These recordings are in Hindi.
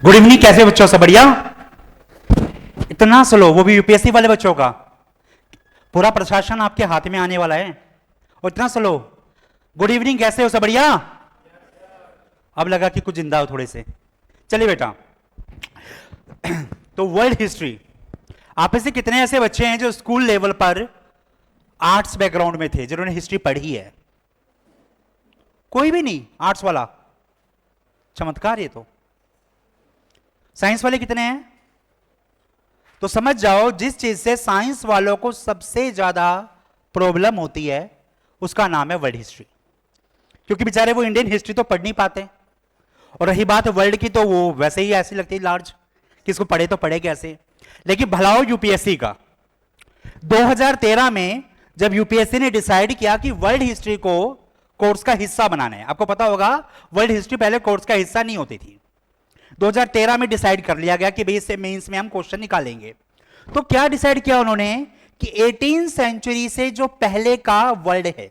Good evening. कैसे बच्चों, सब बढ़िया? इतना स्लो, वो भी यूपीएससी वाले बच्चों का? पूरा प्रशासन आपके हाथ में आने वाला है और इतना स्लो। गुड इवनिंग, कैसे हो, सब बढ़िया? अब लगा कि कुछ जिंदा हो थोड़े से। चलिए बेटा, तो वर्ल्ड हिस्ट्री, आप में से कितने ऐसे बच्चे हैं जो स्कूल लेवल पर आर्ट्स बैकग्राउंड में थे, जिन्होंने हिस्ट्री पढ़ी है? कोई भी नहीं आर्ट्स वाला? चमत्कार ये तो। साइंस वाले कितने हैं? तो समझ जाओ, जिस चीज से साइंस वालों को सबसे ज्यादा प्रॉब्लम होती है उसका नाम है वर्ल्ड हिस्ट्री, क्योंकि बेचारे वो इंडियन हिस्ट्री तो पढ़ नहीं पाते। और रही बात वर्ल्ड की, तो वो वैसे ही ऐसी लगती है लार्ज, कि इसको पढ़े तो पढ़े कैसे। लेकिन भलाओ यूपीएससी का 2013 में जब यूपीएससी ने डिसाइड किया कि वर्ल्ड हिस्ट्री को कोर्स का हिस्सा बनाना है। आपको पता होगा वर्ल्ड हिस्ट्री पहले कोर्स का हिस्सा नहीं होती थी। 2013 में डिसाइड कर लिया गया कि भाई इससे मेंस में हम क्वेश्चन निकालेंगे। तो क्या डिसाइड किया उन्होंने कि 18 सेंचुरी से जो पहले का वर्ल्ड है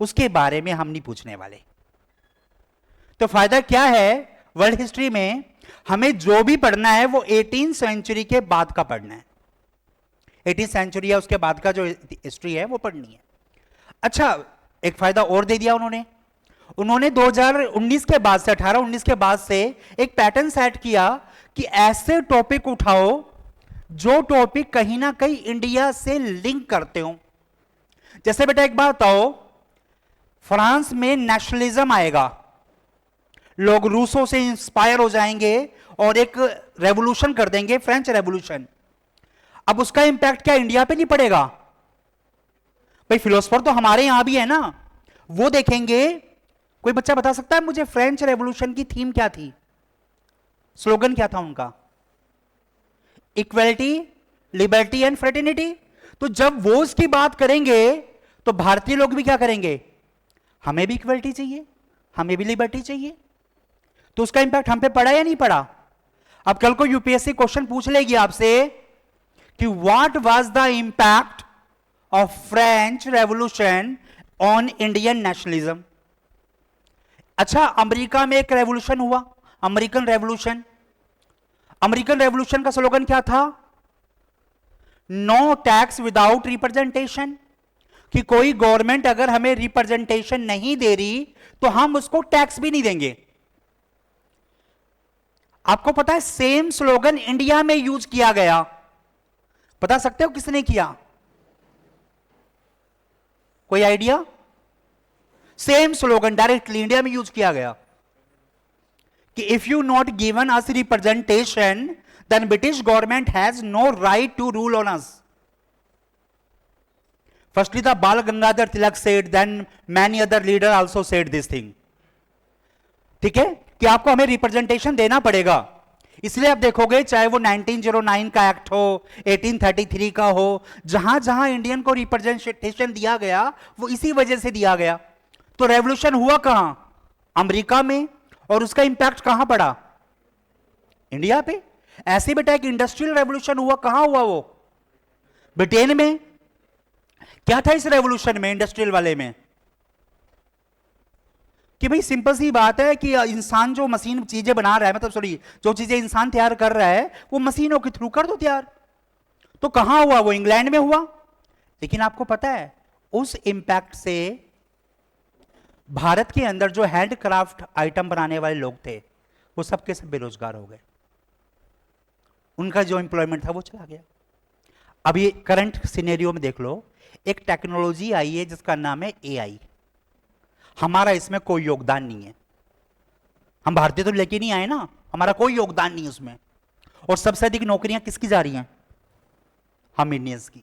उसके बारे में हम नहीं पूछने वाले। तो फायदा क्या है वर्ल्ड हिस्ट्री में? हमें जो भी पढ़ना है वो 18 सेंचुरी के बाद का पढ़ना है। 18 सेंचुरी या उसके बाद का जो हिस्ट्री है वो पढ़नी है। अच्छा, एक फायदा और दे दिया उन्होंने 2019 के बाद से 18-19 के बाद से एक पैटर्न सेट किया कि ऐसे टॉपिक उठाओ जो टॉपिक कहीं ना कहीं इंडिया से लिंक करते हो। जैसे बेटा एक बात बताओ, फ्रांस में नेशनलिज्म आएगा, लोग रूसों से इंस्पायर हो जाएंगे और एक रेवोल्यूशन कर देंगे, फ्रेंच रेवोल्यूशन। अब उसका इंपैक्ट क्या इंडिया पे नहीं पड़ेगा? भाई फिलोसफर तो हमारे यहां भी है ना, वो देखेंगे। कोई बच्चा बता सकता है मुझे फ्रेंच रेवोल्यूशन की थीम क्या थी? स्लोगन क्या था उनका? Equality, liberty and fraternity. तो जब वो इसकी बात करेंगे तो भारतीय लोग भी क्या करेंगे? हमें भी इक्वलिटी चाहिए, हमें भी लिबर्टी चाहिए। तो उसका इंपैक्ट हम पे पड़ा या नहीं पड़ा? अब कल को यूपीएससी क्वेश्चन पूछ लेगी आपसे कि what was the impact of French revolution on Indian nationalism. अच्छा, अमेरिका में एक रेवोल्यूशन हुआ, अमेरिकन रेवोल्यूशन। अमेरिकन रेवोल्यूशन का स्लोगन क्या था? No tax without representation. कि कोई गवर्नमेंट अगर हमें रिप्रेजेंटेशन नहीं दे रही तो हम उसको टैक्स भी नहीं देंगे। आपको पता है सेम स्लोगन इंडिया में यूज किया गया, बता सकते हो किसने किया? कोई idea? Same slogan directly India में यूज किया गया कि if you not given us representation then British government has no right to rule on us. Firstly the Bal Gangadhar Tilak said, then many other leader also said this thing. ठीक है, कि आपको हमें रिप्रेजेंटेशन देना पड़ेगा। इसलिए आप देखोगे चाहे वो 1909 का एक्ट हो, 1833 का हो, जहां जहां इंडियन को रिप्रेजेंटेशन दिया गया वो इसी वजह से दिया गया। तो रेवोल्यूशन हुआ कहां? अमेरिका में। और उसका इंपैक्ट कहां पड़ा? इंडिया पे। ऐसे बेटा एक इंडस्ट्रियल रेवोल्यूशन हुआ, कहां हुआ वो? ब्रिटेन में। क्या था इस रेवोल्यूशन में, इंडस्ट्रियल वाले में? कि भाई सिंपल सी बात है कि इंसान जो मशीन चीजें बना रहा है, मतलब सॉरी, जो चीजें इंसान तैयार कर रहा है वो मशीनों के थ्रू कर दो तैयार। तो कहां हुआ वो? इंग्लैंड में हुआ। लेकिन आपको पता है उस इंपैक्ट से भारत के अंदर जो हैंडक्राफ्ट आइटम बनाने वाले लोग थे वो सबके सब बेरोजगार हो गए, उनका जो एम्प्लॉयमेंट था वो चला गया। अब ये करंट सिनेरियो में देख लो, एक टेक्नोलॉजी आई है जिसका नाम है एआई। हमारा इसमें कोई योगदान नहीं है, हम भारतीय तो लेके नहीं आए ना, हमारा कोई योगदान नहीं उसमें। और सबसे अधिक नौकरियां किसकी जा रही हैं? हम इंडियंस की।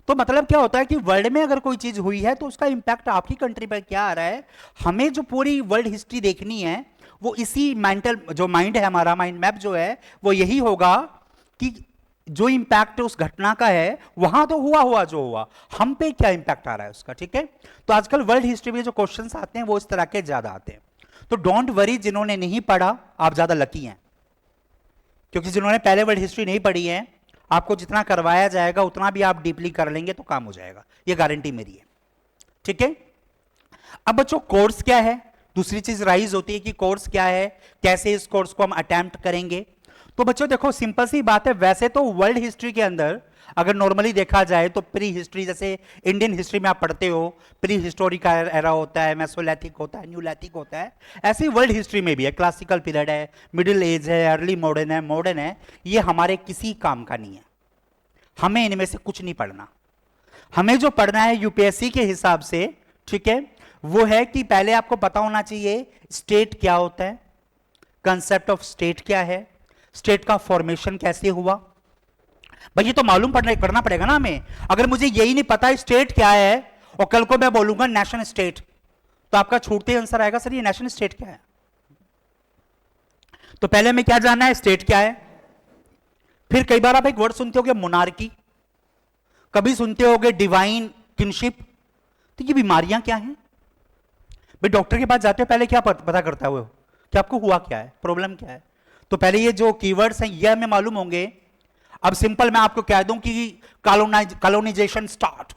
तो मतलब क्या होता है कि वर्ल्ड में अगर कोई चीज हुई है तो उसका इंपैक्ट आपकी कंट्री पर क्या आ रहा है। हमें जो पूरी वर्ल्ड हिस्ट्री देखनी है वो इसी मेंटल जो माइंड है, हमारा माइंड मैप जो है वो यही होगा कि जो इंपैक्ट उस घटना का है वहां तो हुआ जो हुआ, हम पे क्या इंपैक्ट आ रहा है उसका। ठीक है, तो आजकल वर्ल्ड हिस्ट्री में जो क्वेश्चंस आते हैं वो इस तरह के ज्यादा आते हैं। तो डोंट वरी, जिन्होंने नहीं पढ़ा आप ज्यादा लकी हैं, क्योंकि जिन्होंने पहले वर्ल्ड हिस्ट्री नहीं पढ़ी है आपको जितना करवाया जाएगा उतना भी आप डीपली कर लेंगे तो काम हो जाएगा, ये गारंटी मेरी है। ठीक है, अब बच्चों कोर्स क्या है? दूसरी चीज राइज होती है कि कोर्स क्या है, कैसे इस कोर्स को हम अटेम्प्ट करेंगे। तो बच्चों देखो सिंपल सी बात है, वैसे तो वर्ल्ड हिस्ट्री के अंदर अगर नॉर्मली देखा जाए तो प्री हिस्ट्री, जैसे इंडियन हिस्ट्री में आप पढ़ते हो प्री हिस्टोरिक एरा होता है, मेसोलिथिक होता है, न्यूलिथिक होता है, ऐसे ही वर्ल्ड हिस्ट्री में भी है। क्लासिकल पीरियड है, मिडिल एज है, अर्ली मॉडर्न है, मॉडर्न है। ये हमारे किसी काम का नहीं है, हमें इनमें से कुछ नहीं पढ़ना। हमें जो पढ़ना है यूपीएससी के हिसाब से, ठीक है, वो है कि पहले आपको पता होना चाहिए स्टेट क्या होता है, कंसेप्ट ऑफ स्टेट क्या है, स्टेट का फॉर्मेशन कैसे हुआ। भाई ये तो मालूम पढ़ना पड़ेगा ना हमें। अगर मुझे यही नहीं पता स्टेट क्या है और कल को मैं बोलूंगा नेशनल स्टेट, तो आपका छूटते ही आंसर आएगा सर ये नेशनल स्टेट क्या है। तो पहले हमें क्या जानना है, स्टेट क्या है। फिर कई बार आप एक वर्ड सुनते होगे मोनार्की, कभी सुनते होगे डिवाइन किनशिप। तो ये बीमारियां क्या हैं भाई? डॉक्टर के पास जाते हो पहले क्या पता करता है वो कि आपको हुआ क्या है, प्रॉब्लम क्या है। तो पहले ये जो कीवर्ड्स हैं ये हमें मालूम होंगे। अब सिंपल मैं आपको कह दूं कि कॉलोनाइजेशन स्टार्ट,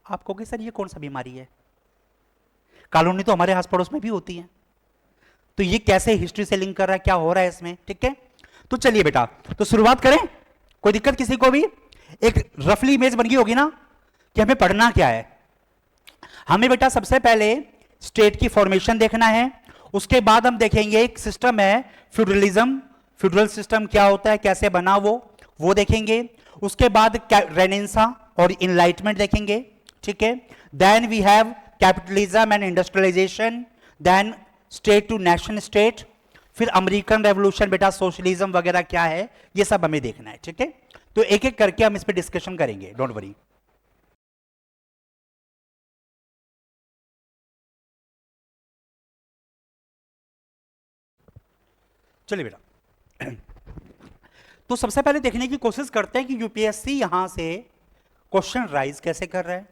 आप कहोगे सर ये कौन सा बीमारी है, कॉलोनी तो हमारे आस पड़ोस में भी होती है, तो ये कैसे हिस्ट्री से लिंक कर रहा है, क्या हो रहा है इसमें, ठीक है। तो चलिए बेटा, तो शुरुआत करें, कोई दिक्कत किसी को भी? एक रफली इमेज बन गई होगी ना कि हमें पढ़ना क्या है। हमें बेटा सबसे पहले स्टेट की फॉर्मेशन देखना है, उसके बाद हम देखेंगे एक सिस्टम है फ्यूडलिज्म, फ्यूडल सिस्टम क्या होता है, कैसे बना वो देखेंगे। उसके बाद रेनेसां और इनलाइटमेंट देखेंगे, ठीक है। Then we have capitalism and industrialization, then state to nation state, फिर अमेरिकन रेवोल्यूशन बेटा, सोशलिज्म वगैरह क्या है ये सब हमें देखना है, ठीक है। तो एक एक करके हम इस पर डिस्कशन करेंगे, डोंट वरी। चलिए बेटा, तो सबसे पहले देखने की कोशिश करते हैं कि यूपीएससी यहां से क्वेश्चन राइज कैसे कर रहा है,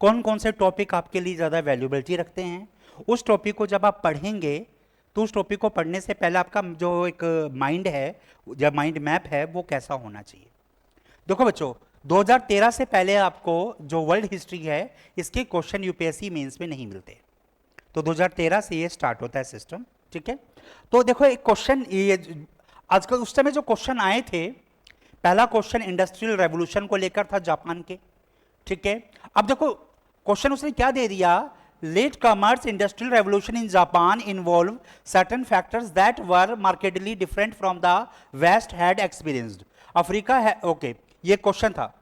कौन कौन से टॉपिक आपके लिए ज़्यादा वैल्यूबिलिटी रखते हैं। उस टॉपिक को जब आप पढ़ेंगे तो उस टॉपिक को पढ़ने से पहले आपका जो एक माइंड है, जब माइंड मैप है वो कैसा होना चाहिए। देखो बच्चों, 2013 से पहले आपको जो वर्ल्ड हिस्ट्री है इसके क्वेश्चन यूपीएससी मेंस में नहीं मिलते, तो 2013 से ये स्टार्ट होता है सिस्टम, ठीक है। तो देखो एक क्वेश्चन, ये आजकल उस समय जो क्वेश्चन आए थे, पहला क्वेश्चन इंडस्ट्रियल रेवोल्यूशन को लेकर था जापान के, ठीक है। अब देखो क्वेश्चन उसने क्या दे दिया, late comers industrial revolution in Japan involve certain factors that were markedly different from the west had experienced Africa है, ओके, ये क्वेश्चन था।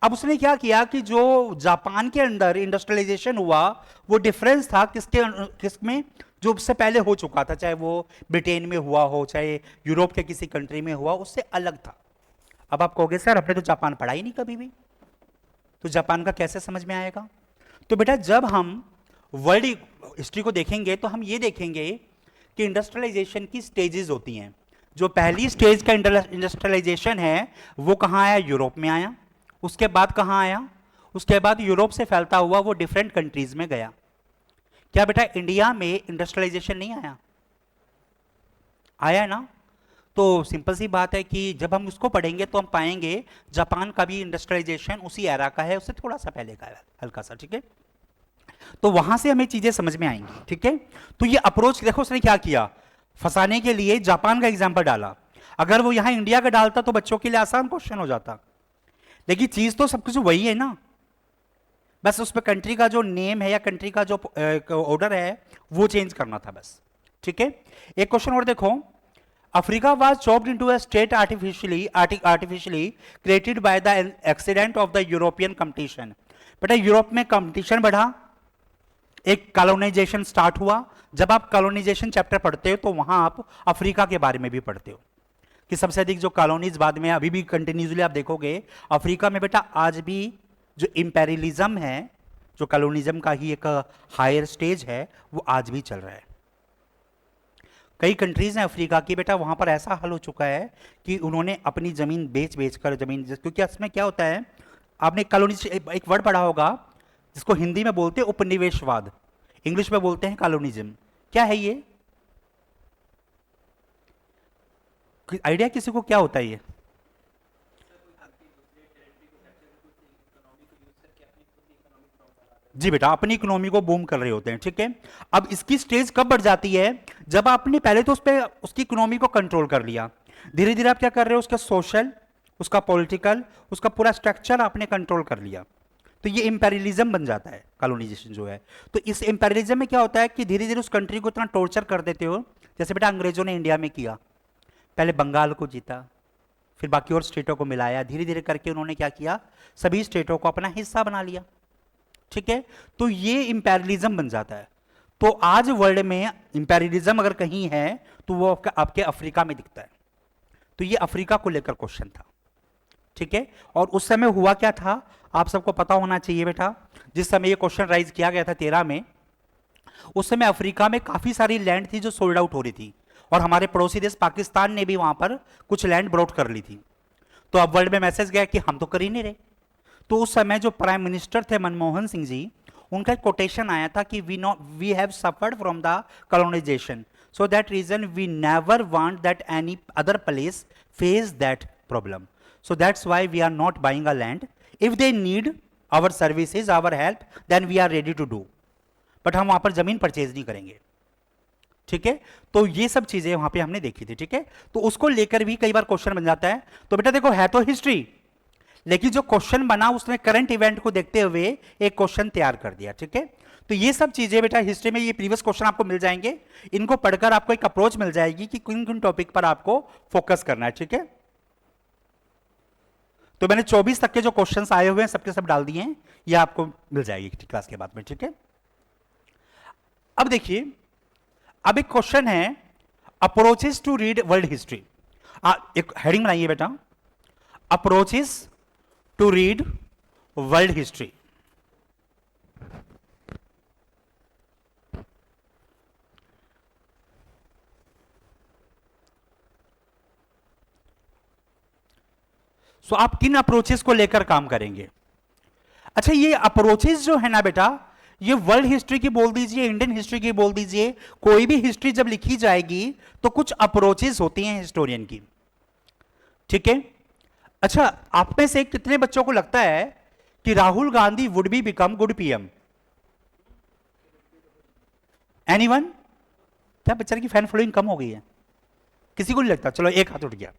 अब उसने क्या किया कि जो जापान के अंदर इंडस्ट्रियलाइजेशन हुआ वो डिफरेंस था किसमें, जो उससे पहले हो चुका था, चाहे वो ब्रिटेन में हुआ हो, चाहे यूरोप के किसी कंट्री में हुआ, उससे अलग था। अब आप कहोगे सर हमने तो जापान पढ़ा ही नहीं कभी भी, तो जापान का कैसे समझ में आएगा। तो बेटा जब हम वर्ल्ड हिस्ट्री को देखेंगे तो हम ये देखेंगे कि इंडस्ट्रियलाइजेशन की स्टेजेस होती हैं। जो पहली स्टेज का इंडस्ट्रियलाइजेशन है वो कहाँ आया, यूरोप में आया। उसके बाद कहाँ आया, उसके बाद यूरोप से फैलता हुआ वो डिफरेंट कंट्रीज में गया। क्या बेटा इंडिया में इंडस्ट्रियलाइजेशन नहीं आया, आया ना। तो सिंपल सी बात है कि जब हम उसको पढ़ेंगे तो हम पाएंगे जापान का भी इंडस्ट्रियलाइजेशन उसी एरा का है, उससे थोड़ा सा पहले का है, हल्का सा, ठीक है। तो वहां से हमें चीजें समझ में आएंगी, ठीक है। तो ये अप्रोच देखो उसने क्या किया, फंसाने के लिए जापान का एग्जाम्पल डाला। अगर वो यहां इंडिया का डालता तो बच्चों के लिए आसान क्वेश्चन हो जाता, लेकिन चीज तो सब कुछ वही है ना, बस उस पर कंट्री का जो नेम है या कंट्री का जो ऑर्डर है वो चेंज करना था बस, ठीक है। एक क्वेश्चन और देखो, Africa was chopped into a state artificially created by the accident of the European competition। बेटा यूरोप में कंपटीशन बढ़ा, एक कॉलोनाइजेशन स्टार्ट हुआ। जब आप कॉलोनाइजेशन चैप्टर पढ़ते हो तो वहां आप अफ्रीका के बारे में भी पढ़ते हो कि सबसे अधिक जो कॉलोनीज बाद में अभी भी कंटिन्यूसली आप देखोगे अफ्रीका में बेटा आज भी जो इंपेरियलिज्म है, जो कॉलोनिज्म का ही एक हायर स्टेज है, वो आज भी चल रहा है। कई कंट्रीज हैं अफ्रीका की बेटा, वहां पर ऐसा हाल हो चुका है कि उन्होंने अपनी जमीन बेच बेच कर जमीन, क्योंकि इसमें क्या होता है, आपने कॉलोनी एक वर्ड पढ़ा होगा जिसको हिंदी में बोलते हैं उपनिवेशवाद, इंग्लिश में बोलते हैं कॉलोनिज्म। क्या है ये, आइडिया किसी को क्या होता है ये? जी बेटा, अपनी इकोनॉमी को बूम कर रहे होते हैं, ठीक है। अब इसकी स्टेज कब बढ़ जाती है, जब आपने पहले तो उस पे उसकी इकोनॉमी को कंट्रोल कर लिया, धीरे धीरे आप क्या कर रहे हो, उसका सोशल, उसका पॉलिटिकल, उसका पूरा स्ट्रक्चर आपने कंट्रोल कर लिया, तो ये इंपेरियलिज्म बन जाता है, कॉलोनाइजेशन जो है। तो इस इंपेरियलिज्म में क्या होता है कि धीरे धीरे उस कंट्री को इतना टॉर्चर कर देते हो, जैसे बेटा अंग्रेजों ने इंडिया में किया, पहले बंगाल को जीता, फिर बाकी और स्टेटों को मिलाया, धीरे धीरे करके उन्होंने क्या किया, सभी स्टेटों को अपना हिस्सा बना लिया, ठीक है। तो ये इंपेरियलिज्म बन जाता है। तो आज वर्ल्ड में इंपेरियलिज्म अगर कहीं है तो वो आपके अफ्रीका में दिखता है। तो ये अफ्रीका को लेकर क्वेश्चन था, ठीक है। और उस समय हुआ क्या था, आप सबको पता होना चाहिए बेटा, जिस समय ये क्वेश्चन राइज किया गया था 13 में, उस समय अफ्रीका में काफी सारी लैंड थी जो सोल्ड आउट हो रही थी, और हमारे पड़ोसी देश पाकिस्तान ने भी वहां पर कुछ लैंड ब्रॉट कर ली थी। तो अब वर्ल्ड में मैसेज गया कि हम तो कर ही नहीं रहे। तो उस समय जो प्राइम मिनिस्टर थे मनमोहन सिंह जी, उनका एक कोटेशन आया था कि we have suffered from the colonization, so that reason we never want that any other place face that problem, so that's why we are not buying a land, if they need our services our help then we are ready to do, but हम वहां पर जमीन परचेज नहीं करेंगे, ठीक है। तो ये सब चीजें वहां पे हमने देखी थी, ठीक है। तो उसको लेकर भी कई बार क्वेश्चन बन जाता है। तो बेटा देखो, है तो हिस्ट्री, लेकिन जो क्वेश्चन बना उसने करंट इवेंट को देखते हुए एक क्वेश्चन तैयार कर दिया, ठीक है। तो ये सब चीजें बेटा हिस्ट्री में, ये प्रीवियस क्वेश्चन आपको मिल जाएंगे, इनको पढ़कर आपको एक अप्रोच मिल जाएगी कि किन किन टॉपिक पर आपको फोकस करना है, ठीक है। तो मैंने 24 तक के जो क्वेश्चंस आए हुए हैं सबके सब डाल दिए हैं, ये आपको मिल जाएगी क्लास के बाद में, ठीक है। अब देखिए, अब एक क्वेश्चन है, approaches to read world history. एक हेडिंग बनाइए बेटा, approaches to read world history. So आप किन अप्रोचेस को लेकर काम करेंगे। अच्छा, ये अप्रोचेस जो है ना बेटा, ये वर्ल्ड हिस्ट्री की बोल दीजिए, इंडियन हिस्ट्री की बोल दीजिए, कोई भी हिस्ट्री जब लिखी जाएगी तो कुछ अप्रोचेस होती हैं हिस्टोरियन की, ठीक है। अच्छा, आप में से कितने बच्चों को लगता है कि Rahul Gandhi would be become good PM? Anyone? क्या बच्चे की फैन फॉलोइंग कम हो गई है? किसी को नहीं लगता? चलो एक हाथ उठ गया।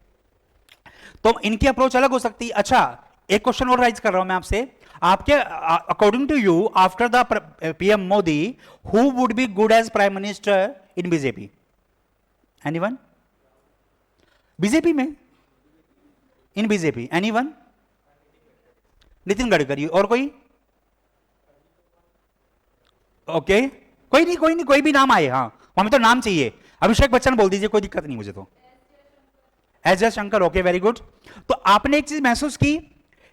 तो इनकी अप्रोच अलग हो सकती है। अच्छा, एक क्वेश्चन और राइज कर रहा हूं मैं आपसे, आपके according to you after the PM Modi who would be good as prime minister in BJP? Anyone? BJP में, in BJP anyone? Nitin Gadkari. और कोई? ओके, कोई नहीं, कोई नहीं, कोई भी नाम आए, हाँ हमें तो नाम चाहिए। अभिषेक बच्चन बोल दीजिए, कोई दिक्कत नहीं मुझे तो। S Jaishankar, okay very good. तो आपने एक चीज महसूस की,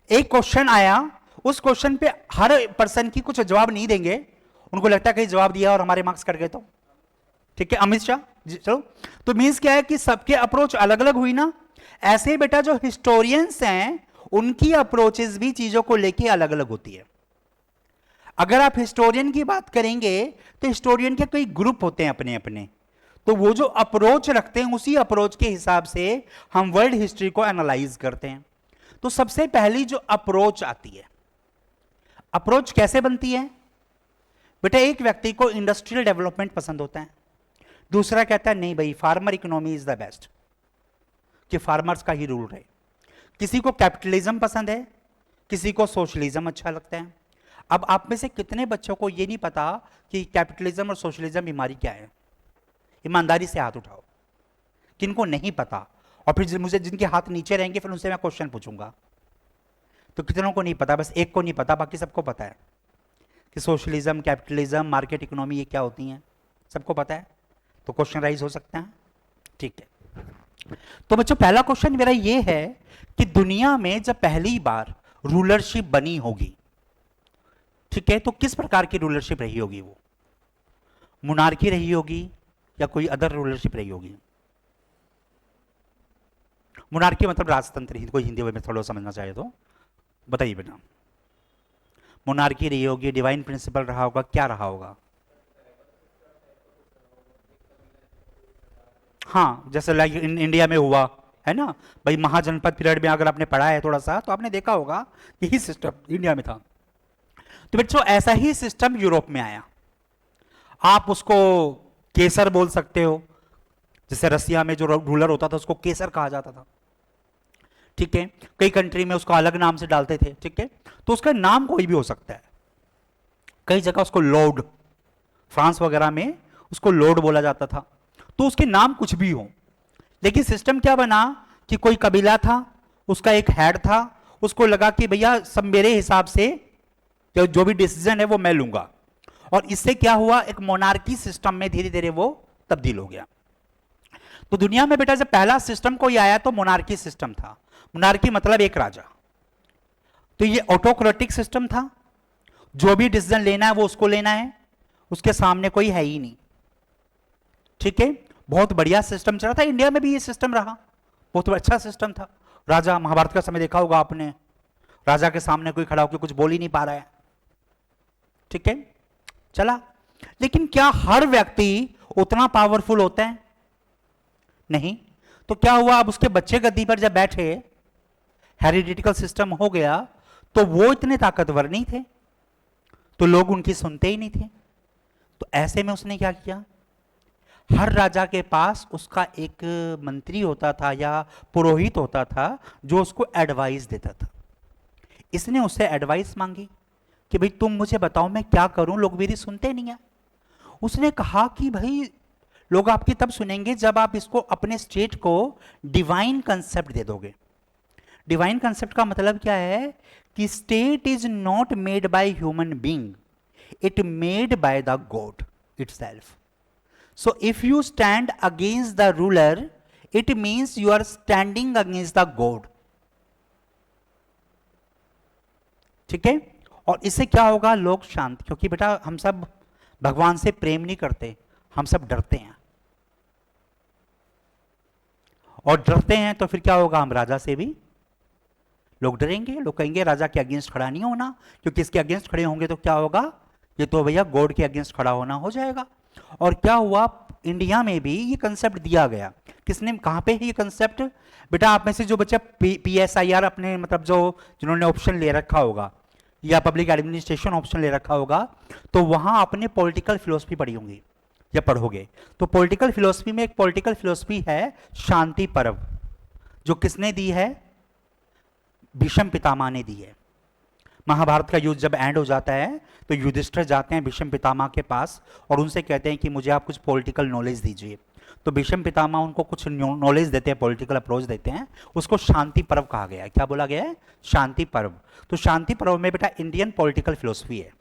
एक क्वेश्चन आया, उस क्वेश्चन पे हर पर्सन की कुछ जवाब नहीं देंगे, उनको लगता है कहीं जवाब दिया और हमारे मार्क्स कट गए तो, ठीक है। अमित शाह जी, चलो। तो मीन्स क्या है कि सबके अप्रोच अलग अलग हुई ना। ऐसे बेटा जो हिस्टोरियंस हैं उनकी अप्रोचेस भी चीजों को लेके अलग अलग होती है। अगर आप हिस्टोरियन की बात करेंगे तो हिस्टोरियन के कई ग्रुप होते हैं अपने अपने, तो वो जो अप्रोच रखते हैं उसी अप्रोच के हिसाब से हम वर्ल्ड हिस्ट्री को एनालाइज करते हैं। तो सबसे पहली जो अप्रोच आती है, अप्रोच कैसे बनती है बेटा? एक व्यक्ति को इंडस्ट्रियल डेवलपमेंट पसंद होता है, दूसरा कहता है नहीं भाई farmer economy is the best, कि फार्मर्स का ही रूल रहे। किसी को कैपिटलिज्म पसंद है, किसी को सोशलिज्म अच्छा लगता है। अब आप में से कितने बच्चों को यह नहीं पता कि कैपिटलिज्म और सोशलिज्म बीमारी क्या है? ईमानदारी से हाथ उठाओ, किनको नहीं पता। और फिर मुझे जिनके हाथ नीचे रहेंगे फिर उनसे मैं क्वेश्चन पूछूंगा। तो कितनों को नहीं पता? बस एक को नहीं पता, बाकी सबको पता है कि सोशलिज्म, कैपिटलिज्म, मार्केट इकोनॉमी ये क्या होती हैं, सबको पता है। तो क्वेश्चन राइज हो सकते हैं, ठीक है। तो बच्चों पहला क्वेश्चन मेरा ये है कि दुनिया में जब पहली बार रूलरशिप बनी होगी, ठीक है, तो किस प्रकार की रूलरशिप रही होगी? वो मोनार्की रही होगी या कोई अदर रूलरशिप रही होगी? मोनार्की मतलब राजतंत्र, कोई हिंदी में थोड़ा समझना चाहे तो बताइए बेटा। मोनार्की रही होगी, डिवाइन प्रिंसिपल रहा होगा, क्या रहा होगा? हाँ, जैसे लाइक इंडिया में हुआ है ना भाई, महाजनपद पीरियड में अगर आपने पढ़ा है थोड़ा सा तो आपने देखा होगा यही सिस्टम इंडिया में था। तो बच्चों ऐसा ही सिस्टम यूरोप में आया। आप उसको केसर बोल सकते हो, जैसे रसिया में जो रूलर होता था उसको केसर कहा जाता था, ठीक है। कई कंट्री में उसको अलग नाम से डालते थे, ठीक है। तो उसका नाम कोई भी हो सकता है, कई जगह उसको लॉर्ड, फ्रांस वगैरह में उसको लॉर्ड बोला जाता था। तो उसके नाम कुछ भी हो, लेकिन सिस्टम क्या बना कि कोई कबीला था, उसका एक हेड था, उसको लगा कि भैया सब मेरे हिसाब से जो भी डिसीजन है वो मैं लूंगा, और इससे क्या हुआ, एक मोनार्की सिस्टम में धीरे धीरे वो तब्दील हो गया। तो दुनिया में बेटा जब पहला सिस्टम कोई आया तो मोनार्की सिस्टम था। मोनार्की मतलब एक राजा। तो ये ऑटोक्रेटिक सिस्टम था, जो भी डिसीजन लेना है वो उसको लेना है, उसके सामने कोई है ही नहीं, ठीक है। बहुत बढ़िया सिस्टम चला था, इंडिया में भी ये सिस्टम रहा, बहुत अच्छा सिस्टम था। राजा, महाभारत का समय देखा होगा आपने, राजा के सामने कोई खड़ा होकर कुछ बोल ही नहीं पा रहा है, ठीक है, चला। लेकिन क्या हर व्यक्ति उतना पावरफुल होता है? नहीं। तो क्या हुआ, अब उसके बच्चे गद्दी पर जब बैठे, हेरिडिटिकल सिस्टम हो गया, तो वो इतने ताकतवर नहीं थे, तो लोग उनकी सुनते ही नहीं थे। तो ऐसे में उसने क्या किया, हर राजा के पास उसका एक मंत्री होता था या पुरोहित होता था जो उसको एडवाइस देता था। इसने उससे एडवाइस मांगी कि भाई तुम मुझे बताओ मैं क्या करूं, लोग मेरी सुनते नहीं है। उसने कहा कि भाई लोग आपकी तब सुनेंगे जब आप इसको, अपने स्टेट को डिवाइन कंसेप्ट दे दोगे। डिवाइन कंसेप्ट का मतलब क्या है कि state is not made by human being, it made by the God itself. So if you stand against the ruler, it means you are standing against the God. ठीक है। और इससे क्या होगा, लोग शांत, क्योंकि बेटा हम सब भगवान से प्रेम नहीं करते, हम सब डरते हैं, और डरते हैं तो फिर क्या होगा, हम राजा से भी लोग डरेंगे, लोग कहेंगे राजा के अगेंस्ट खड़ा नहीं होना, क्योंकि इसके अगेंस्ट खड़े होंगे तो क्या होगा, ये तो भैया गॉड के अगेंस्ट खड़ा होना हो जाएगा। और क्या हुआ, इंडिया में भी ये कंसेप्ट दिया गया। किसने, कहां पे है ये कंसेप्ट? बेटा आप में से जो बच्चा PSIR अपने मतलब जो जिन्होंने ऑप्शन ले रखा होगा या पब्लिक एडमिनिस्ट्रेशन ऑप्शन ले रखा होगा, तो वहां आपने पॉलिटिकल फिलोसफी पढ़ी होंगी या पढ़ोगे। तो पॉलिटिकल फिलोसफी में एक पॉलिटिकल फिलोसफी है शांति पर्व, जो किसने दी है, भीष्म पितामह ने दी है। महाभारत का युद्ध जब एंड हो जाता है तो युधिष्ठिर जाते हैं भीष्म पितामह के पास और उनसे कहते हैं कि मुझे आप कुछ पॉलिटिकल नॉलेज दीजिए। तो भीष्म पितामह उनको कुछ नॉलेज देते हैं, पॉलिटिकल अप्रोच देते हैं, उसको शांति पर्व कहा गया है। क्या बोला गया है? शांति पर्व। तो शांति पर्व में बेटा इंडियन पॉलिटिकल फिलोसफी है।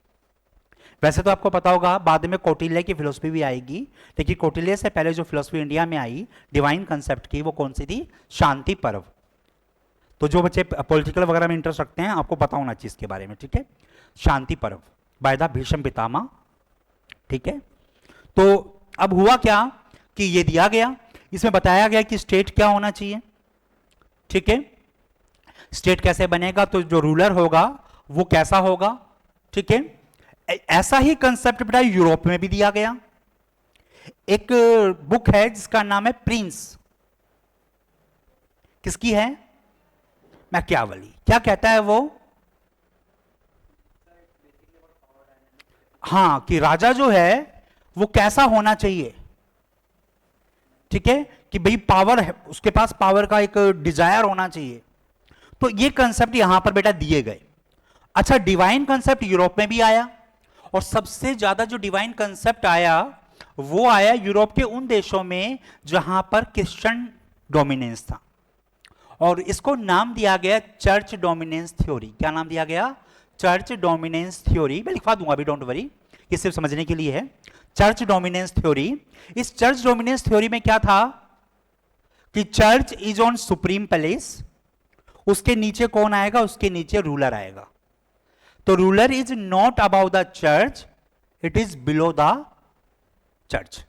वैसे तो आपको पता होगा बाद में कौटिल्य की फिलोसफी भी आएगी, लेकिन कौटिल्य से पहले जो फिलोसफी इंडिया में आई डिवाइन कंसेप्ट की, वो कौन सी थी? शांति पर्व। तो जो बच्चे पॉलिटिकल वगैरह में इंटरेस्ट रखते हैं आपको पता होना चाहिए इसके बारे में, ठीक है। शांति पर्व बाय द भीष्म पितामह, ठीक है। तो अब हुआ क्या कि ये दिया गया, इसमें बताया गया कि स्टेट क्या होना चाहिए, ठीक है। स्टेट कैसे बनेगा, तो जो रूलर होगा वो कैसा होगा, ठीक है। ऐसा ही कंसेप्ट बेटा यूरोप में भी दिया गया। एक बुक है जिसका नाम है प्रिंस, किसकी है? मैकियावेली। क्या कहता है वो? हाँ, कि राजा जो है वो कैसा होना चाहिए, ठीक है, कि भाई पावर है, उसके पास पावर का एक डिजायर होना चाहिए। तो ये कंसेप्ट यहां पर बेटा दिए गए। अच्छा, डिवाइन कंसेप्ट यूरोप में भी आया, और सबसे ज्यादा जो डिवाइन कंसेप्ट आया वो आया यूरोप के उन देशों में जहां पर क्रिश्चियन डोमिनेंस था, और इसको नाम दिया गया चर्च डोमिनेंस थ्योरी। क्या नाम दिया गया? Church dominance theory. मैं लिखवा दूंगा अभी, डोंट वरी, ये सिर्फ समझने के लिए है। Church dominance theory. इस चर्च डोमिनेंस थ्योरी में क्या था कि church is on supreme palace, उसके नीचे कौन आएगा? उसके नीचे रूलर आएगा। तो ruler is not about the church, it is below the church.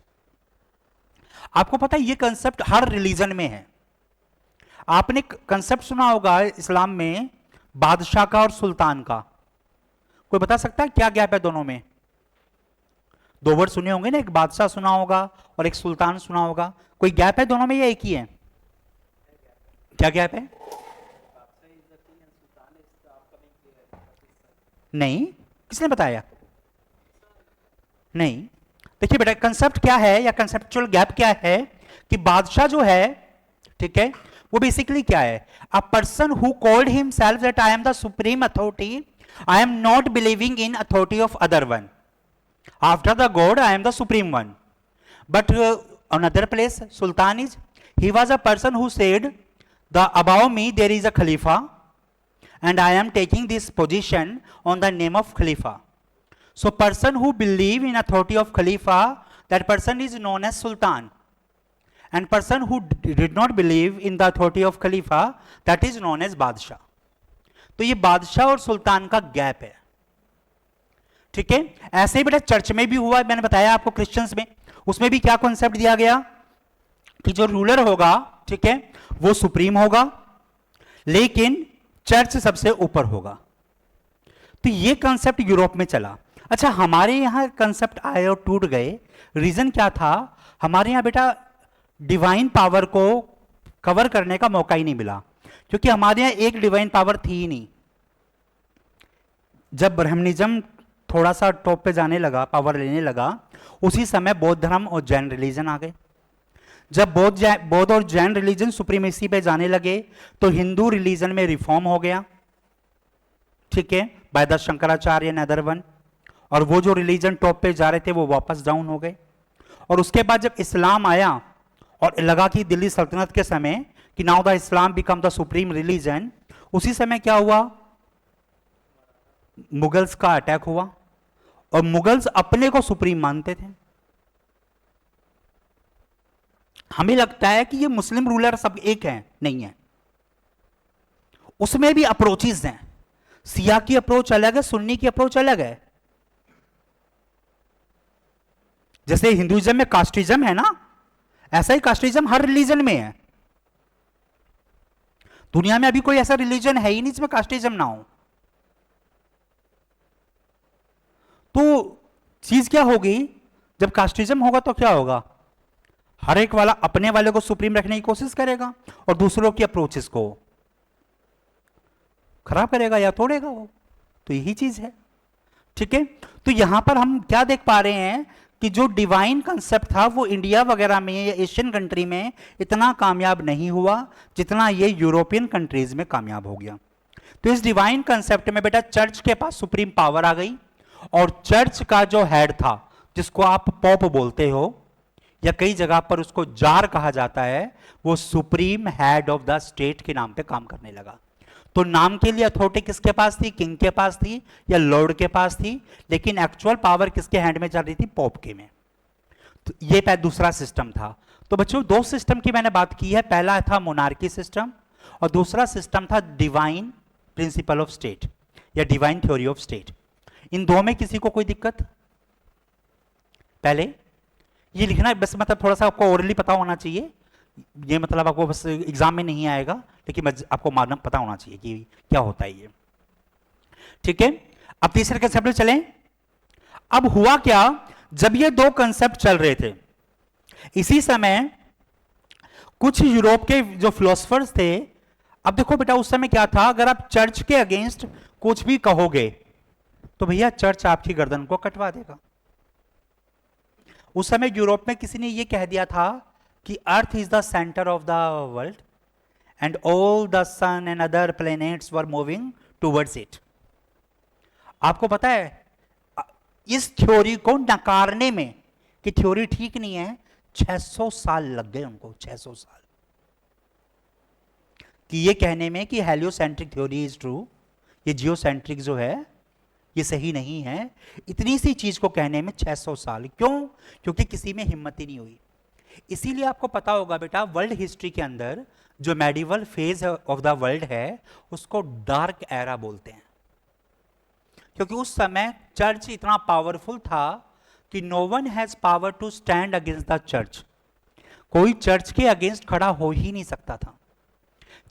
आपको पता है ये कंसेप्ट हर रिलीजन में है। आपने कंसेप्ट सुना होगा इस्लाम में बादशाह का और सुल्तान का, कोई बता सकता है क्या गैप है दोनों में? दो वर्ड सुने होंगे ना, एक बादशाह सुना होगा और एक सुल्तान सुना होगा। कोई गैप है दोनों में या एक ही है? क्या गैप है? नहीं, किसने बताया? नहीं, देखिए बेटा कंसेप्ट क्या है या कंसेप्चुअल गैप क्या है कि बादशाह जो है, ठीक है, वो बेसिकली क्या है? A person who called himself that I am the supreme authority, I am not believing in authority of other one, after the God I am the supreme one. But another place, Sultan is, he was a person who said, the above me there is a Khalifa, and I am taking this position on the name of Khalifa. So person who believe in authority of Khalifa, that person is known as Sultan. And person who did not believe in the authority of Khalifa, that is known as Badshah. तो ये बादशाह और सुल्तान का गैप है, ठीक है. ऐसे ही बेटा चर्च में भी हुआ, मैंने बताया आपको क्रिश्चियंस में, उसमें भी क्या कॉन्सेप्ट दिया गया कि जो रूलर होगा, ठीक है, वो सुप्रीम होगा, लेकिन चर्च सबसे ऊपर होगा. तो ये कॉन्सेप्ट यूरोप में चला. अच्छा, हमारे यहां कॉन्सेप्ट आए और टूट गए. रीजन क्या था? हमारे यहां बेटा डिवाइन पावर को कवर करने का मौका ही नहीं मिला, क्योंकि हमारे यहां एक डिवाइन पावर थी ही नहीं. जब ब्रह्मनिज्म थोड़ा सा टॉप पे जाने लगा, पावर लेने लगा, उसी समय बौद्ध धर्म और जैन रिलीजन आ गए. जब बौद्ध और जैन रिलीजन सुप्रीमेसी पे जाने लगे तो हिंदू रिलीजन में रिफॉर्म हो गया, ठीक है, by the Shankaracharya and other one. और वो जो रिलीजन टॉप पे जा रहे थे वो वापस डाउन हो गए. और उसके बाद जब इस्लाम आया और लगा कि दिल्ली सल्तनत के समय कि now the Islam become the supreme religion, उसी समय क्या हुआ? मुगल्स का अटैक हुआ और मुगल्स अपने को सुप्रीम मानते थे. हमें लगता है कि ये मुस्लिम रूलर सब एक हैं, नहीं है. उसमें भी अप्रोचेस हैं. सिया की अप्रोच अलग है, सुन्नी की अप्रोच अलग है. जैसे हिंदुइज्म में कास्टिज्म है ना, ऐसा ही कास्टिज्म हर रिलीजन में है. दुनिया में अभी कोई ऐसा रिलीजन है ही नहीं जिसमें कास्टिज्म ना हो. तो चीज क्या होगी? जब कास्टिज्म होगा तो क्या होगा? हर एक वाला अपने वाले को सुप्रीम रखने की कोशिश करेगा और दूसरों की अप्रोचेस को खराब करेगा या तोड़ेगा वो. तो यही चीज है, ठीक है. तो यहां पर हम क्या देख पा रहे हैं कि जो डिवाइन कंसेप्ट था वो इंडिया वगैरह में या एशियन कंट्री में इतना कामयाब नहीं हुआ जितना ये यूरोपियन कंट्रीज में कामयाब हो गया. तो इस डिवाइन कंसेप्ट में बेटा चर्च के पास सुप्रीम पावर आ गई और चर्च का जो हेड था, जिसको आप पॉप बोलते हो या कई जगह पर उसको जार कहा जाता है, वो supreme head of the state के नाम पे काम करने लगा. तो नाम के लिए अथॉरिटी किसके पास थी? किंग के पास थी या लॉर्ड के पास थी, लेकिन एक्चुअल पावर किसके हैंड में चल रही थी? पॉप के में. तो ये दूसरा सिस्टम था. तो बच्चों दो सिस्टम की मैंने बात की है. पहला था मोनार्की सिस्टम और दूसरा सिस्टम था डिवाइन प्रिंसिपल ऑफ स्टेट या डिवाइन थ्योरी ऑफ स्टेट. इन दो में किसी को कोई दिक्कत? पहले ये लिखना बस, मतलब थोड़ा सा आपको ओरली पता होना चाहिए. ये मतलब आपको बस एग्जाम में नहीं आएगा, लेकिन आपको मालूम पता होना चाहिए कि क्या होता है ये, ठीक है. अब तीसरे कंसेप्ट में चलें. अब हुआ क्या? जब ये दो कंसेप्ट चल रहे थे, इसी समय कुछ यूरोप के जो फिलोसफर्स थे. अब देखो बेटा उस समय क्या था, अगर आप चर्च के अगेंस्ट कुछ भी कहोगे तो भैया चर्च आपकी गर्दन को कटवा देगा. उस समय यूरोप में किसी ने यह कह दिया था कि earth is the centre of the world and all the sun and other planets were moving towards it. आपको पता है इस थ्योरी को नकारने में कि थ्योरी ठीक नहीं है 600 साल लग गए उनको. 600 साल कि ये कहने में कि हेलियोसेंट्रिक थ्योरी इज ट्रू, ये जियोसेंट्रिक जो है ये सही नहीं है. इतनी सी चीज को कहने में 600 साल. क्यों? क्योंकि किसी में हिम्मत ही नहीं हुई. इसीलिए आपको पता होगा बेटा वर्ल्ड हिस्ट्री के अंदर जो medieval phase of the world है उसको डार्क एरा बोलते हैं, क्योंकि उस समय चर्च इतना पावरफुल था कि no one has power to stand against the church. कोई चर्च के अगेंस्ट खड़ा हो ही नहीं सकता था.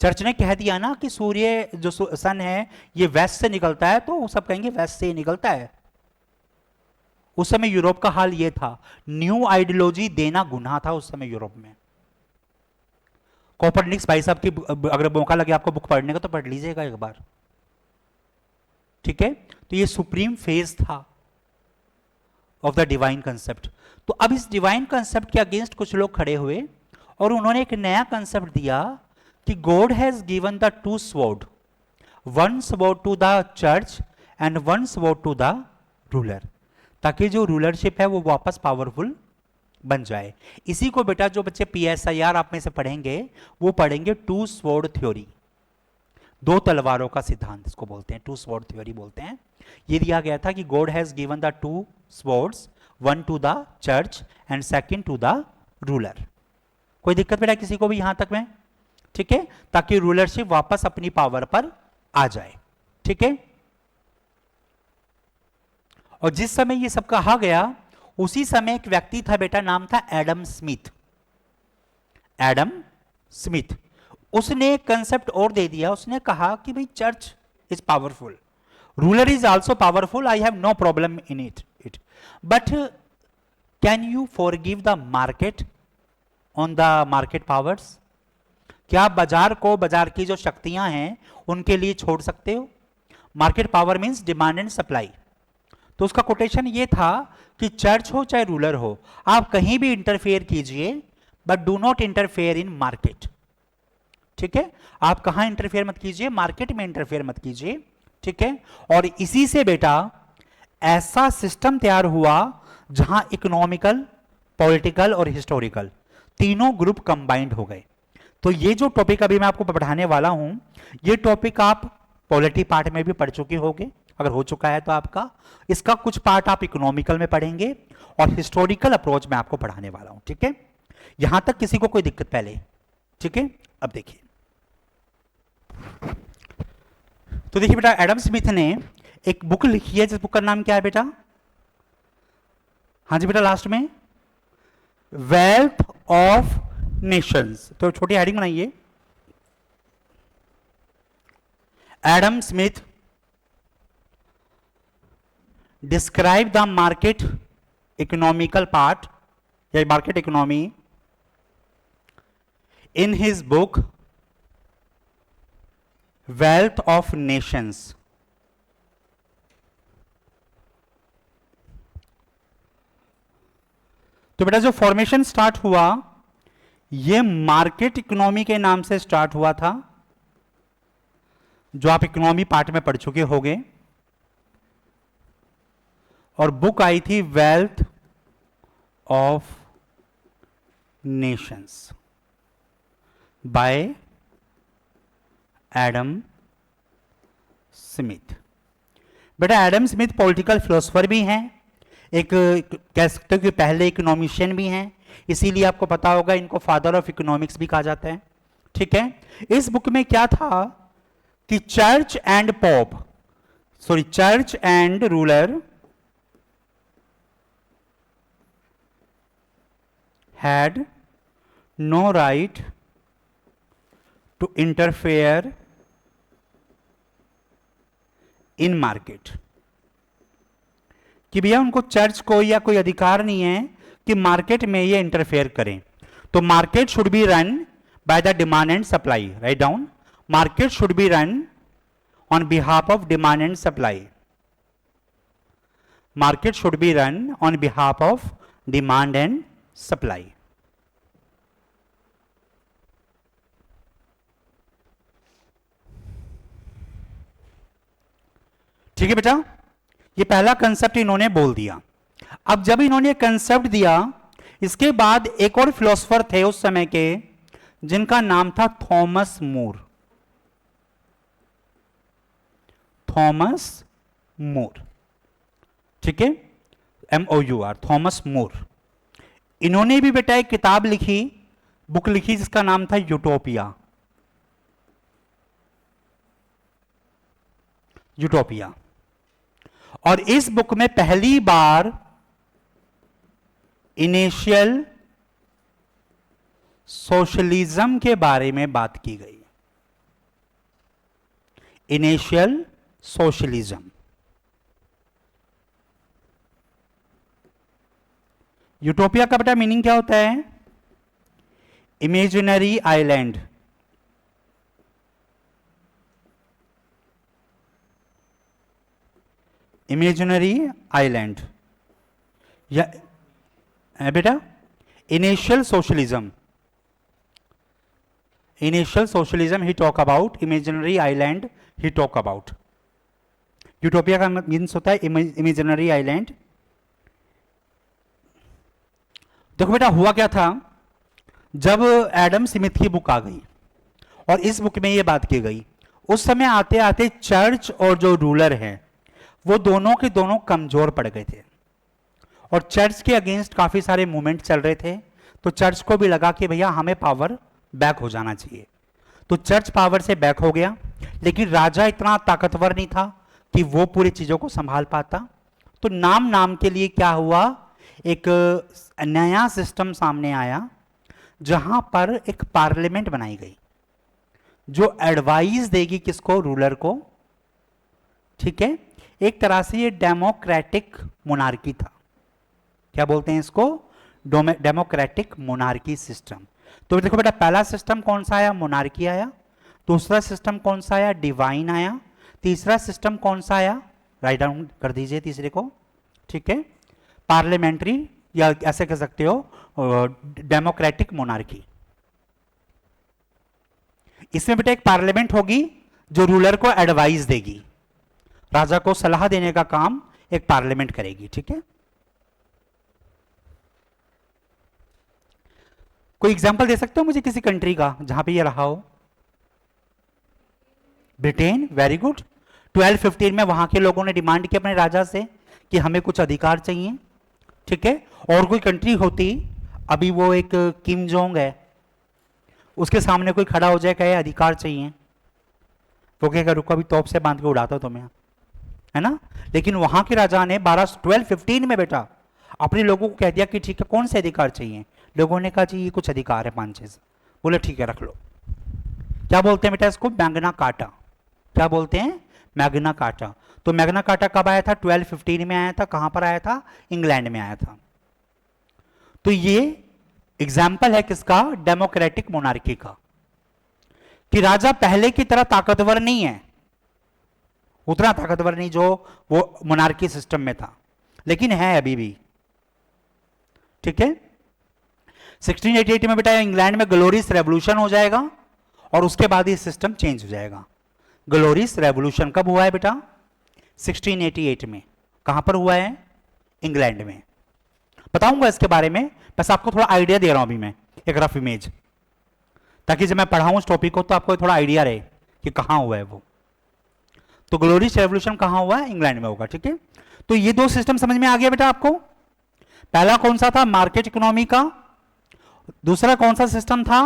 चर्च ने कह दिया ना कि सूर्य जो सन है ये वेस्ट से निकलता है, तो सब कहेंगे वेस्ट से ही निकलता है. उस समय यूरोप का हाल ये था. न्यू आइडियोलॉजी देना गुनाह था उस समय यूरोप में. कोपरनिकस भाई साहब की अगर मौका लगे आपको बुक पढ़ने का तो पढ़ लीजिएगा एक बार, ठीक है. तो ये सुप्रीम फेज था ऑफ द डिवाइन कंसेप्ट। तो अब इस डिवाइन कंसेप्ट के अगेंस्ट कुछ लोग खड़े हुए और उन्होंने एक नया कंसेप्ट दिया कि God has given the two sword, one sword to the church and one sword to the ruler, ताकि जो रूलरशिप है वो वापस पावरफुल बन जाए। इसी को बेटा जो बच्चे PSIR आप में से पढ़ेंगे वो पढ़ेंगे टू स्वॉर्ड थ्योरी, दो तलवारों का सिद्धांत इसको बोलते हैं, टू स्वॉर्ड थ्योरी बोलते हैं। ये दिया गया था कि God has given the two swords, one to the church and second to the ruler. कोई दिक्कत बेटा किसी को भी यहां तक में? ठीक है, ताकि रूलरशिप वापस अपनी पावर पर आ जाए। ठीक है, और जिस समय ये सब कहा गया उसी समय एक व्यक्ति था बेटा, नाम था एडम स्मिथ। एडम स्मिथ, उसने एक कंसेप्ट और दे दिया। उसने कहा कि भाई church is powerful, ruler is also powerful, I have no problem in it but can you forgive the market on the market powers? क्या आप बाजार को, बाजार की जो शक्तियां हैं उनके लिए छोड़ सकते हो? Market power means demand and supply. तो उसका कोटेशन ये था कि चर्च हो चाहे रूलर हो, आप कहीं भी इंटरफेयर कीजिए but do not interfere in market. ठीक है, आप कहां इंटरफेयर मत कीजिए? मार्केट में इंटरफेयर मत कीजिए। ठीक है, और इसी से बेटा ऐसा सिस्टम तैयार हुआ जहां इकोनॉमिकल, पॉलिटिकल और हिस्टोरिकल तीनों ग्रुप कंबाइंड हो गए। तो ये जो टॉपिक अभी मैं आपको पढ़ाने वाला हूं, ये टॉपिक आप पॉलिटी पार्ट में भी पढ़ चुके होंगे, अगर हो चुका है तो आपका इसका कुछ पार्ट आप इकोनॉमिकल में पढ़ेंगे और हिस्टोरिकल अप्रोच में आपको पढ़ाने वाला हूं। ठीक है, यहां तक किसी को कोई दिक्कत पहले? ठीक है, अब देखिए, तो देखिए बेटा, एडम स्मिथ ने एक बुक लिखी है, जिस बुक का नाम क्या है बेटा? हाँ जी बेटा, लास्ट में वेल्थ ऑफ नेशंस। तो छोटी हेडिंग बनाइए, Adam Smith describe the market economical part या market economy in his book wealth of nations. तो बेटा जो फॉर्मेशन स्टार्ट हुआ ये मार्केट इकोनॉमी के नाम से स्टार्ट हुआ था, जो आप इकोनॉमी पार्ट में पढ़ चुके होंगे, और बुक आई थी wealth of Nations bye Adam Smith. बेटा एडम स्मिथ पॉलिटिकल फिलोसोफर भी हैं, एक कह सकते हो कि पहले इकोनॉमिशियन भी हैं, इसीलिए आपको पता होगा इनको फादर ऑफ इकोनॉमिक्स भी कहा जाता है। ठीक है, इस बुक में क्या था कि church and pop, sorry church and ruler had no right to interfere in market, कि भैया उनको चर्च को या कोई अधिकार नहीं है कि मार्केट में ये इंटरफेयर करें। तो market should be run by the demand and supply. Write down, market should be run on behalf of demand and supply. Market should be run on behalf of demand and supply. ठीक है बेटा, ये पहला कंसेप्ट इन्होंने बोल दिया। अब जब इन्होंने कंसेप्ट दिया, इसके बाद एक और फिलोसोफर थे उस समय के जिनका नाम था थॉमस मूर। थॉमस मूर, ठीक है, MOUR, थॉमस मूर। इन्होंने भी बेटा एक किताब लिखी, बुक लिखी, जिसका नाम था यूटोपिया। यूटोपिया, और इस बुक में पहली बार इनिशियल सोशलिज्म के बारे में बात की गई। इनिशियल सोशलिज्म, यूटोपिया का बेटा मीनिंग क्या होता है? Imaginary island. इमेजिनरी आइलैंड या बेटा initial socialism, initial socialism he talk about, imaginary island he talk about. Utopia का मीन्स होता है इमेजिनरी आइलैंड। देखो बेटा हुआ क्या था, जब एडम स्मिथ की बुक आ गई और इस बुक में ये बात की गई, उस समय आते आते चर्च और जो रूलर हैं वो दोनों के दोनों कमजोर पड़ गए थे और चर्च के अगेंस्ट काफी सारे मूवमेंट चल रहे थे। तो चर्च को भी लगा कि भैया हमें पावर बैक हो जाना चाहिए, तो चर्च पावर से बैक हो गया। लेकिन राजा इतना ताकतवर नहीं था कि वो पूरी चीजों को संभाल पाता। तो नाम नाम के लिए क्या हुआ, एक नया सिस्टम सामने आया जहां पर एक पार्लियामेंट बनाई गई जो एडवाइस देगी किसको, रूलर को। ठीक है, एक तरह से ये डेमोक्रेटिक मोनार्की था। क्या बोलते हैं इसको, डेमोक्रेटिक मोनार्की सिस्टम। तो देखो बेटा पहला सिस्टम कौन सा आया, मोनार्की आया। दूसरा सिस्टम कौन सा आया, डिवाइन आया। तीसरा सिस्टम कौन सा आया, राइट डाउन कर दीजिए तीसरे को। ठीक है, पार्लियामेंट्री या ऐसे कह सकते हो डेमोक्रेटिक मोनार्की। इसमें बेटा एक पार्लियामेंट होगी जो रूलर को एडवाइस देगी, राजा को सलाह देने का काम एक पार्लियामेंट करेगी। ठीक है, कोई एग्जांपल दे सकते हो मुझे किसी कंट्री का जहां पे ये रहा हो। Britain, very good. 1215 में वहां के लोगों ने डिमांड की अपने राजा से कि हमें कुछ अधिकार चाहिए। ठीक है, और कोई कंट्री होती, अभी वो एक किम जोंग है, उसके सामने कोई खड़ा हो जाए कहे अधिकार चाहिए, वो कहेगा रुको अभी तोप से बांध के उड़ाता तुम्हें, है ना। लेकिन वहां के राजा ने 1215 में बेटा अपने लोगों को कह दिया कि ठीक है कौन से अधिकार चाहिए। लोगों ने कहा जी ये कुछ अधिकार है 5-6, बोले ठीक है रख लो। क्या बोलते हैं बेटा इसको, मैग्ना कार्टा। क्या बोलते हैं, मैग्ना कार्टा। तो मैग्ना कार्टा कब आया था, 1215 में आया था। कहां पर आया था, इंग्लैंड में आया था। तो ये एग्जाम्पल है किसका, डेमोक्रेटिक मोनार्की का, कि राजा पहले की तरह ताकतवर नहीं है, उतना ताकतवर नहीं जो वो मोनार्की सिस्टम में था, लेकिन है अभी भी। ठीक है, 1688 में बेटा इंग्लैंड में ग्लोरियस रेवोल्यूशन हो जाएगा और उसके बाद ये सिस्टम चेंज हो जाएगा। ग्लोरियस रेवोल्यूशन कब हुआ है बेटा, 1688 में। कहां पर हुआ है, इंग्लैंड में। बताऊंगा इसके बारे में, बस आपको थोड़ा आइडिया दे रहा हूं अभी मैं, एक रफ इमेज, ताकि जब मैं पढ़ाऊं इस टॉपिक को तो आपको थोड़ा आइडिया रहे कि कहां हुआ है वो। तो ग्लोरियस रेवोल्यूशन कहां हुआ है, इंग्लैंड में होगा। ठीक है, तो ये दो सिस्टम समझ में आ गया बेटा आपको। पहला कौन सा था, मार्केट इकोनॉमी का। दूसरा कौन सा सिस्टम था,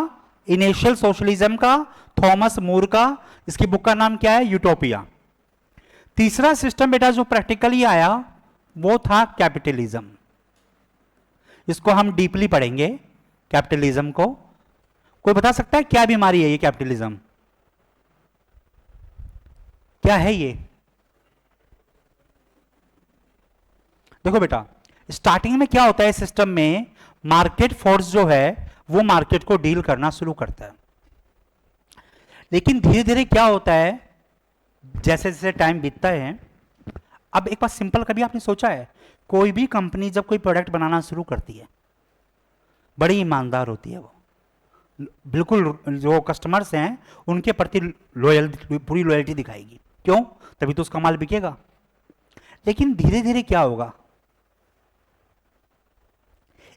इनिशियल सोशलिज्म का, थॉमस मूर का। इसकी बुक का नाम क्या है, यूटोपिया। तीसरा सिस्टम बेटा जो प्रैक्टिकली आया वो था कैपिटलिज्म। इसको हम डीपली पढ़ेंगे कैपिटलिज्म को। कोई बता सकता है क्या बीमारी है ये कैपिटलिज्म, क्या है ये। देखो बेटा स्टार्टिंग में क्या होता है सिस्टम में, मार्केट फोर्स जो है वो मार्केट को डील करना शुरू करता है। लेकिन धीरे धीरे क्या होता है, जैसे जैसे टाइम बीतता है, अब एक बात सिंपल, कभी आपने सोचा है कोई भी कंपनी जब कोई प्रोडक्ट बनाना शुरू करती है बड़ी ईमानदार होती है, वो बिल्कुल जो कस्टमर्स हैं उनके प्रति पूरी लॉयल्टी दिखाएगी। क्यों, तभी तो उसका माल बिकेगा। लेकिन धीरे धीरे क्या होगा,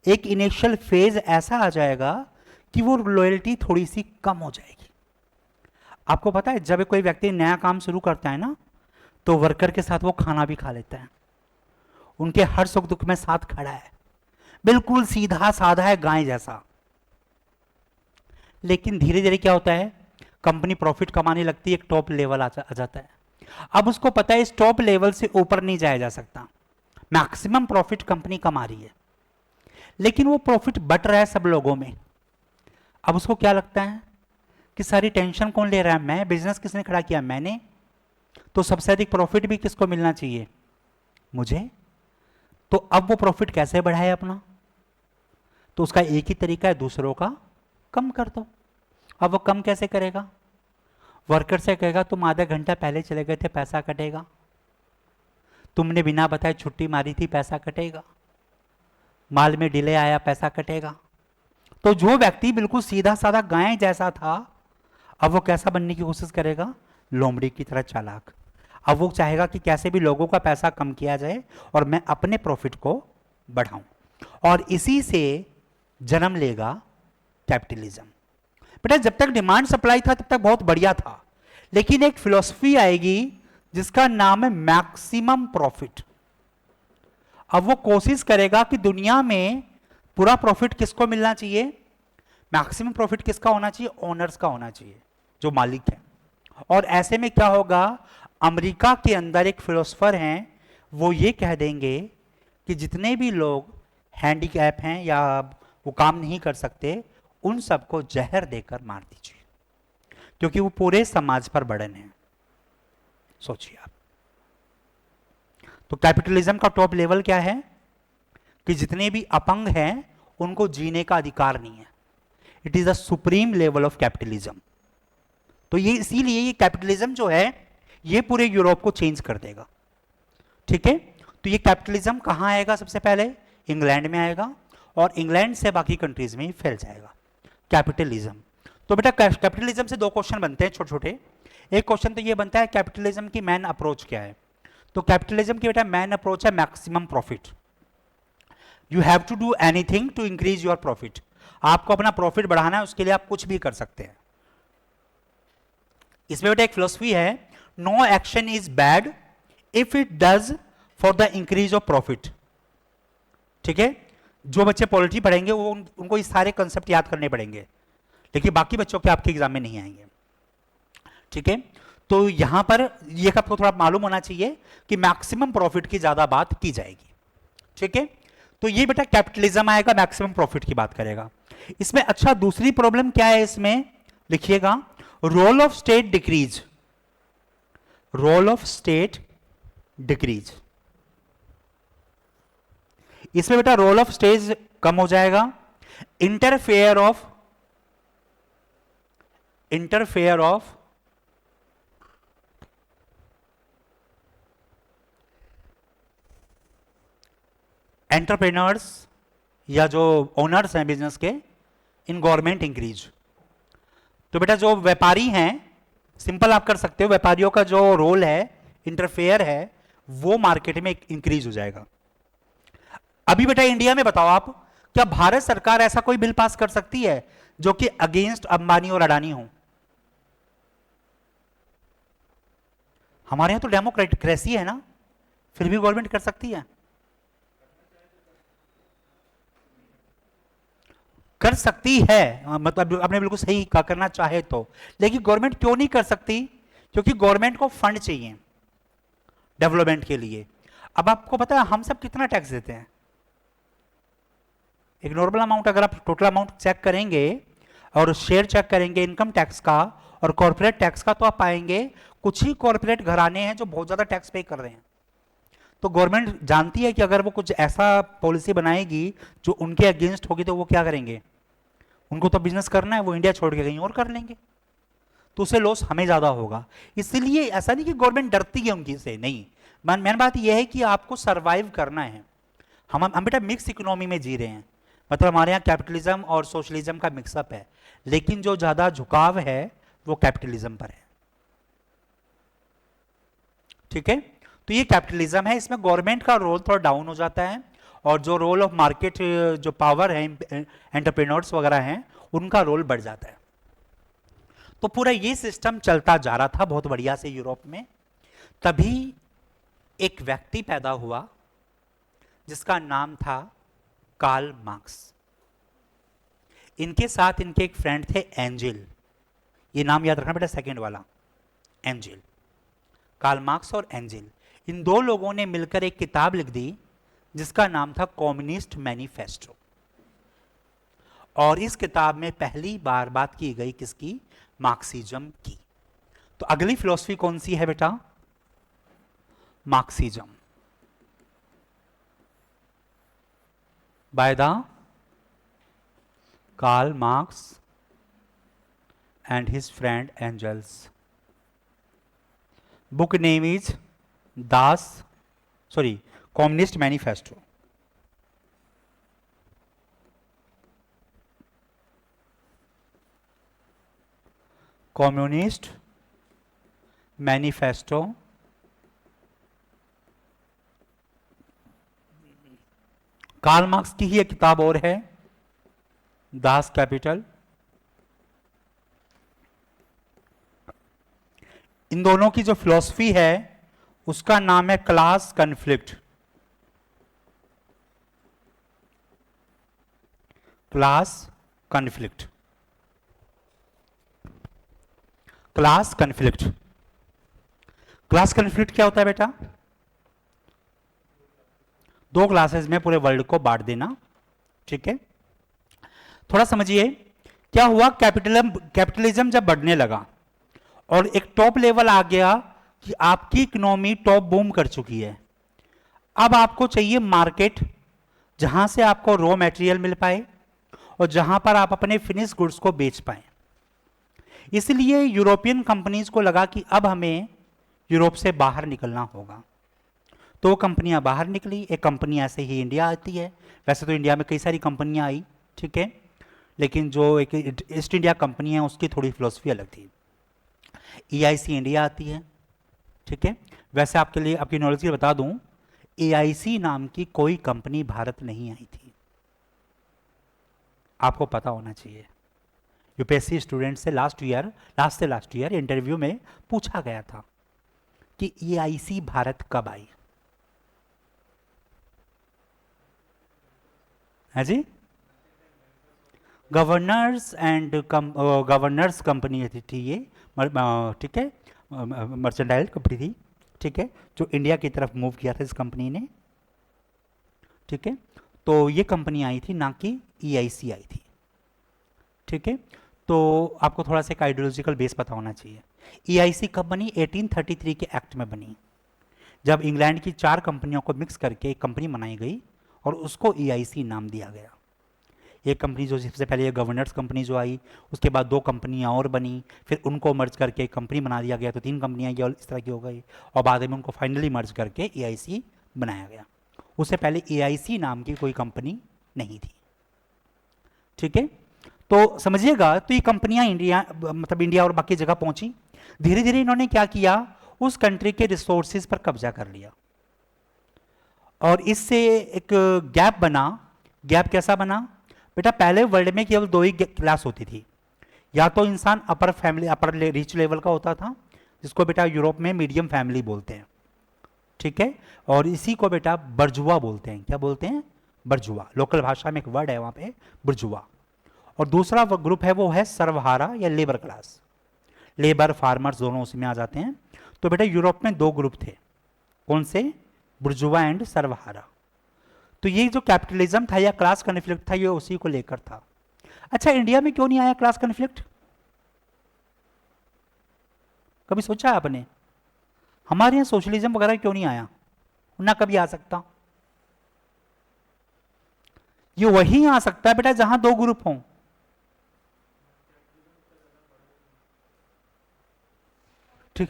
एक इनिशियल फेज ऐसा आ जाएगा कि वो लॉयल्टी थोड़ी सी कम हो जाएगी। आपको पता है जब कोई व्यक्ति नया काम शुरू करता है ना, तो वर्कर के साथ वो खाना भी खा लेता है, उनके हर सुख दुख में साथ खड़ा है, बिल्कुल सीधा साधा है, गाय जैसा। लेकिन धीरे धीरे क्या होता है, कंपनी प्रॉफिट कमाने लगती है, एक टॉप लेवल आ जाता है। अब उसको पता है इस टॉप लेवल से ऊपर नहीं जाया जा सकता, मैक्सिमम प्रॉफिट कंपनी कमा रही है, लेकिन वो प्रॉफिट बट रहा है सब लोगों में। अब उसको क्या लगता है कि सारी टेंशन कौन ले रहा है, मैं, बिजनेस किसने खड़ा किया, मैंने, तो सबसे अधिक प्रॉफिट भी किसको मिलना चाहिए, मुझे। तो अब वो प्रॉफिट कैसे बढ़ाए अपना, तो उसका एक ही तरीका है, दूसरों का कम कर दो। अब वो कम कैसे करेगा, वर्कर से कहेगा तुम आधा घंटा पहले चले गए थे पैसा कटेगा। तुमने बिना बताए छुट्टी मारी थी, पैसा कटेगा। माल में डिले आया, पैसा कटेगा। तो जो व्यक्ति बिल्कुल सीधा साधा गाय जैसा था, अब वो कैसा बनने की कोशिश करेगा? लोमड़ी की तरह चालाक। अब वो चाहेगा कि कैसे भी लोगों का पैसा कम किया जाए और मैं अपने प्रॉफिट को बढ़ाऊं, और इसी से जन्म लेगा कैपिटलिज्म। बेटा जब तक डिमांड सप्लाई था तब तक बहुत बढ़िया था, लेकिन एक फिलॉसफी आएगी जिसका नाम है मैक्सिमम प्रॉफिट। अब वो कोशिश करेगा कि दुनिया में पूरा प्रॉफिट किसको मिलना चाहिए? मैक्सिमम प्रॉफिट किसका होना चाहिए? ओनर्स का होना चाहिए, जो मालिक है। और ऐसे में क्या होगा? अमेरिका के अंदर एक फिलोसफर हैं, वो ये कह देंगे कि जितने भी लोग हैंडीकैप हैं या वो काम नहीं कर सकते, उन सबको जहर देकर मार दीजिए, क्योंकि वो पूरे समाज पर बर्डन है। सोचिए आप। तो कैपिटलिज्म का टॉप लेवल क्या है? कि जितने भी अपंग हैं उनको जीने का अधिकार नहीं है। It is the supreme level of capitalism. तो ये इसीलिए ये कैपिटलिज्म जो है ये पूरे यूरोप को चेंज कर देगा। ठीक है, तो ये कैपिटलिज्म कहां आएगा? सबसे पहले इंग्लैंड में आएगा, और इंग्लैंड से बाकी कंट्रीज में फैल जाएगा कैपिटलिज्म। तो बेटा कैपिटलिज्म से दो क्वेश्चन बनते हैं छोटे छोटे। एक क्वेश्चन तो ये बनता है कैपिटलिज्म की मैन अप्रोच क्या है? तो कैपिटलिज्म की बेटा मैन अप्रोच है maximum profit. You have to do anything to increase your profit. आपको अपना प्रॉफिट बढ़ाना है, उसके लिए आप कुछ भी कर सकते हैं। इसमें बेटा एक फिलोसफी है, no action is bad if it does for the increase of profit. ठीक है, जो बच्चे पॉलिटी पढ़ेंगे वो उनको ये सारे कंसेप्ट याद करने पड़ेंगे, लेकिन बाकी बच्चों के आपके एग्जाम में नहीं आएंगे। ठीक है, तो यहां पर ये आपको थोड़ा मालूम होना चाहिए कि मैक्सिमम प्रॉफिट की ज्यादा बात की जाएगी। ठीक है, तो ये बेटा कैपिटलिज्म आएगा, मैक्सिमम प्रॉफिट की बात करेगा। इसमें अच्छा दूसरी प्रॉब्लम क्या है? इसमें लिखिएगा, role of state decrease. Role of state decrease. इसमें बेटा रोल ऑफ स्टेट कम हो जाएगा। इंटरफेयर ऑफ एंटरप्रेन्योर्स या जो ओनर्स हैं बिजनेस के, इन गवर्नमेंट इंक्रीज। तो बेटा जो व्यापारी हैं, सिंपल आप कर सकते हो, व्यापारियों का जो रोल है, इंटरफेयर है, वो मार्केट में इंक्रीज हो जाएगा। अभी बेटा इंडिया में बताओ आप, क्या भारत सरकार ऐसा कोई बिल पास कर सकती है जो कि अगेंस्ट अंबानी और अडानी हो? हमारे यहां तो डेमोक्रेसी है ना, फिर भी गवर्नमेंट कर सकती है। कर सकती है, मतलब आपने बिल्कुल सही कहा, करना चाहे तो। लेकिन गवर्नमेंट क्यों नहीं कर सकती? क्योंकि गवर्नमेंट को फंड चाहिए डेवलपमेंट के लिए। अब आपको पता है हम सब कितना टैक्स देते हैं? एक नॉर्मल अमाउंट, अगर आप टोटल अमाउंट चेक करेंगे और शेयर चेक करेंगे इनकम टैक्स का और कॉर्पोरेट टैक्स का, तो आप पाएंगे कुछ ही कॉर्पोरेट घराने हैं जो बहुत ज्यादा टैक्स पे कर रहे हैं। तो गवर्नमेंट जानती है कि अगर वो कुछ ऐसा पॉलिसी बनाएगी जो उनके अगेंस्ट होगी, तो वो क्या करेंगे? उनको तो बिजनेस करना है, वो इंडिया छोड़ के कहीं और कर लेंगे, तो उसे लॉस हमें ज्यादा होगा। इसलिए ऐसा नहीं कि गवर्नमेंट डरती है उनकी से, नहीं। मेन बात यह है कि आपको सरवाइव करना है। हम बेटा मिक्स इकोनॉमी में जी रहे हैं, मतलब हमारे यहाँ कैपिटलिज्म और सोशलिज्म का मिक्सअप है, लेकिन जो ज्यादा झुकाव है वो कैपिटलिज्म पर है। ठीक है, तो ये कैपिटलिज्म है, इसमें गवर्नमेंट का रोल थोड़ा डाउन हो जाता है, और जो रोल ऑफ मार्केट, जो पावर है, एंटरप्रेन्योर्स वगैरह हैं, उनका रोल बढ़ जाता है। तो पूरा ये सिस्टम चलता जा रहा था बहुत बढ़िया से यूरोप में। तभी एक व्यक्ति पैदा हुआ जिसका नाम था कार्ल मार्क्स। इनके साथ इनके एक फ्रेंड थे एंजिल, ये नाम याद रखना बेटा, सेकंड वाला, एंजिल। कार्ल मार्क्स और एंजिल, इन दो लोगों ने मिलकर एक किताब लिख दी जिसका नाम था कम्युनिस्ट मैनिफेस्टो। और इस किताब में पहली बार बात की गई किसकी? मार्क्सिज्म की। तो अगली फिलॉसफी कौन सी है बेटा? Marxism, by the Karl Marx and his friend Engels. Book name is Das sorry, communist manifesto. Communist manifesto Karl Marx की ही एक किताब और है, दास कैपिटल। इन दोनों की जो फिलॉसफी है उसका नाम है class conflict. Class conflict, class conflict. Class conflict क्या होता है बेटा? दो क्लासेस में पूरे वर्ल्ड को बांट देना, ठीक है। थोड़ा समझिए क्या हुआ, कैपिटलिज्म जब बढ़ने लगा और एक टॉप लेवल आ गया कि आपकी इकोनॉमी टॉप बूम कर चुकी है, अब आपको चाहिए मार्केट जहां से आपको रॉ मटेरियल मिल पाए और जहां पर आप अपने फिनिश गुड्स को बेच पाए। इसलिए यूरोपियन कंपनीज को लगा कि अब हमें यूरोप से बाहर निकलना होगा, तो कंपनियां बाहर निकली। एक कंपनी ऐसे ही इंडिया आती है, वैसे तो इंडिया में कई सारी कंपनियां आई, ठीक है, लेकिन जो एक ईस्ट इंडिया कंपनी है उसकी थोड़ी फिलोसफी अलग थी। EIC इंडिया आती है, ठीक है। वैसे आपके लिए आपकी नॉलेज के लिए बता दूं, AIC नाम की कोई कंपनी भारत नहीं आई थी, आपको पता होना चाहिए। यूपीएससी स्टूडेंट से लास्ट ईयर इंटरव्यू में पूछा गया था कि EIC भारत कब आई है जी? गवर्नर्स कंपनी थी ये, ठीक है, मर्चेंडाइल कंपनी थी, ठीक है, जो इंडिया की तरफ मूव किया था इस कंपनी ने, ठीक है। तो ये कंपनी आई थी, ना कि EIC आई थी, ठीक है। तो आपको थोड़ा सा एक आइडियोलॉजिकल बेस पता होना चाहिए। EIC कब बनी? 1833 के एक्ट में बनी, जब इंग्लैंड की 4 कंपनियों को मिक्स करके एक कंपनी बनाई गई और उसको EIC नाम दिया गया। एक कंपनी जो सबसे पहले ये गवर्नर्स कंपनी जो आई, उसके बाद 2 कंपनियां और बनी, फिर उनको मर्ज करके एक कंपनी बना दिया गया, तो 3 कंपनियां ये इस तरह की हो गई, और बाद में उनको फाइनली मर्ज करके EIC बनाया गया। उससे पहले EIC नाम की कोई कंपनी नहीं थी, ठीक है। तो समझिएगा, तो ये कंपनियां इंडिया और बाकी जगह पहुंची। धीरे धीरे इन्होंने क्या किया, उस कंट्री के रिसोर्सेज पर कब्जा कर लिया और इससे एक गैप बना। गैप कैसा बना बेटा? पहले वर्ल्ड में केवल 2 ही क्लास होती थी, या तो इंसान अपर रिच लेवल का होता था, जिसको बेटा यूरोप में मीडियम फैमिली बोलते हैं, ठीक है, और इसी को बेटा बर्जुआ बोलते हैं। क्या बोलते हैं? बर्जुआ। लोकल भाषा में एक वर्ड है वहां पे, बर्जुआ। और दूसरा ग्रुप है वो है सर्वहारा या लेबर क्लास। लेबर फार्मर्स दोनों उसमें आ जाते हैं। तो बेटा यूरोप में 2 ग्रुप थे, कौन से? बुर्जुआ एंड सर्वहारा। तो ये जो कैपिटलिज्म था या क्लास कॉन्फ्लिक्ट था, ये उसी को लेकर था। अच्छा, इंडिया में क्यों नहीं आया क्लास कॉन्फ्लिक्ट? कभी सोचा है आपने? हमारे यहां सोशलिज्म वगैरह क्यों नहीं आया? ना कभी आ सकता। ये वही आ सकता है बेटा जहां 2 ग्रुप हों। ठीक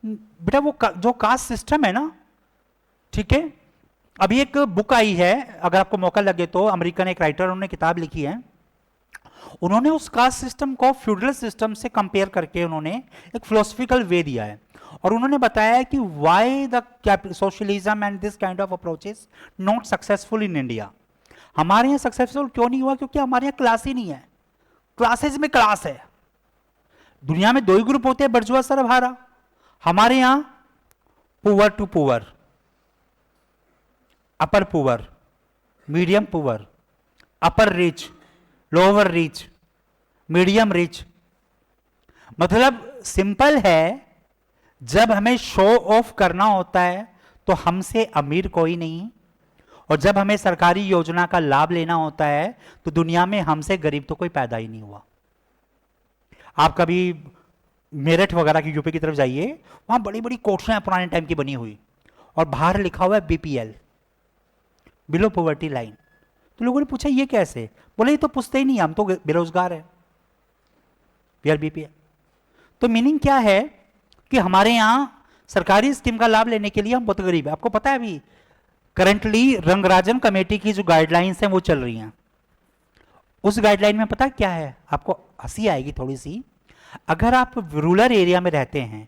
बेटा, वो जो कास्ट सिस्टम है ना, ठीक है। अभी एक बुक आई है, अगर आपको मौका लगे तो, अमेरिकन एक राइटर, उन्होंने किताब लिखी है। उन्होंने उस कास्ट सिस्टम को फ्यूडल सिस्टम से कंपेयर करके उन्होंने एक फिलोसफिकल वे दिया है, और उन्होंने बताया कि why the socialism and this kind of approaches not successful in India. हमारे यहाँ सक्सेसफुल क्यों नहीं हुआ? क्योंकि हमारे यहाँ क्लास ही नहीं है। क्लासेज में क्लास है। दुनिया में 2 ही ग्रुप होते हैं, बर्जुआ सर्वहारा। हमारे यहां poor to poor, upper poor, medium poor, upper rich, lower rich, medium rich. मतलब सिंपल है, जब हमें शो ऑफ करना होता है तो हमसे अमीर कोई नहीं, और जब हमें सरकारी योजना का लाभ लेना होता है तो दुनिया में हमसे गरीब तो कोई पैदा ही नहीं हुआ। आप कभी मेरठ वगैरह की यूपी की तरफ जाइए, वहां बड़ी बड़ी कोठरियां पुराने टाइम की बनी हुई, और बाहर लिखा हुआ है BPL, बिलो पॉवर्टी लाइन। तो लोगों ने पूछा ये कैसे? बोले ये तो पूछते ही नहीं, हम तो बेरोजगार है, वी आर BPL। तो मीनिंग क्या है कि हमारे यहां सरकारी स्कीम का लाभ लेने के लिए हम बहुत गरीब है। आपको पता है अभी करंटली रंगराजन कमेटी की जो गाइडलाइंस हैं वो चल रही हैं। उस गाइडलाइन में पता क्या है, आपको हंसी आएगी थोड़ी सी। अगर आप रूरल एरिया में रहते हैं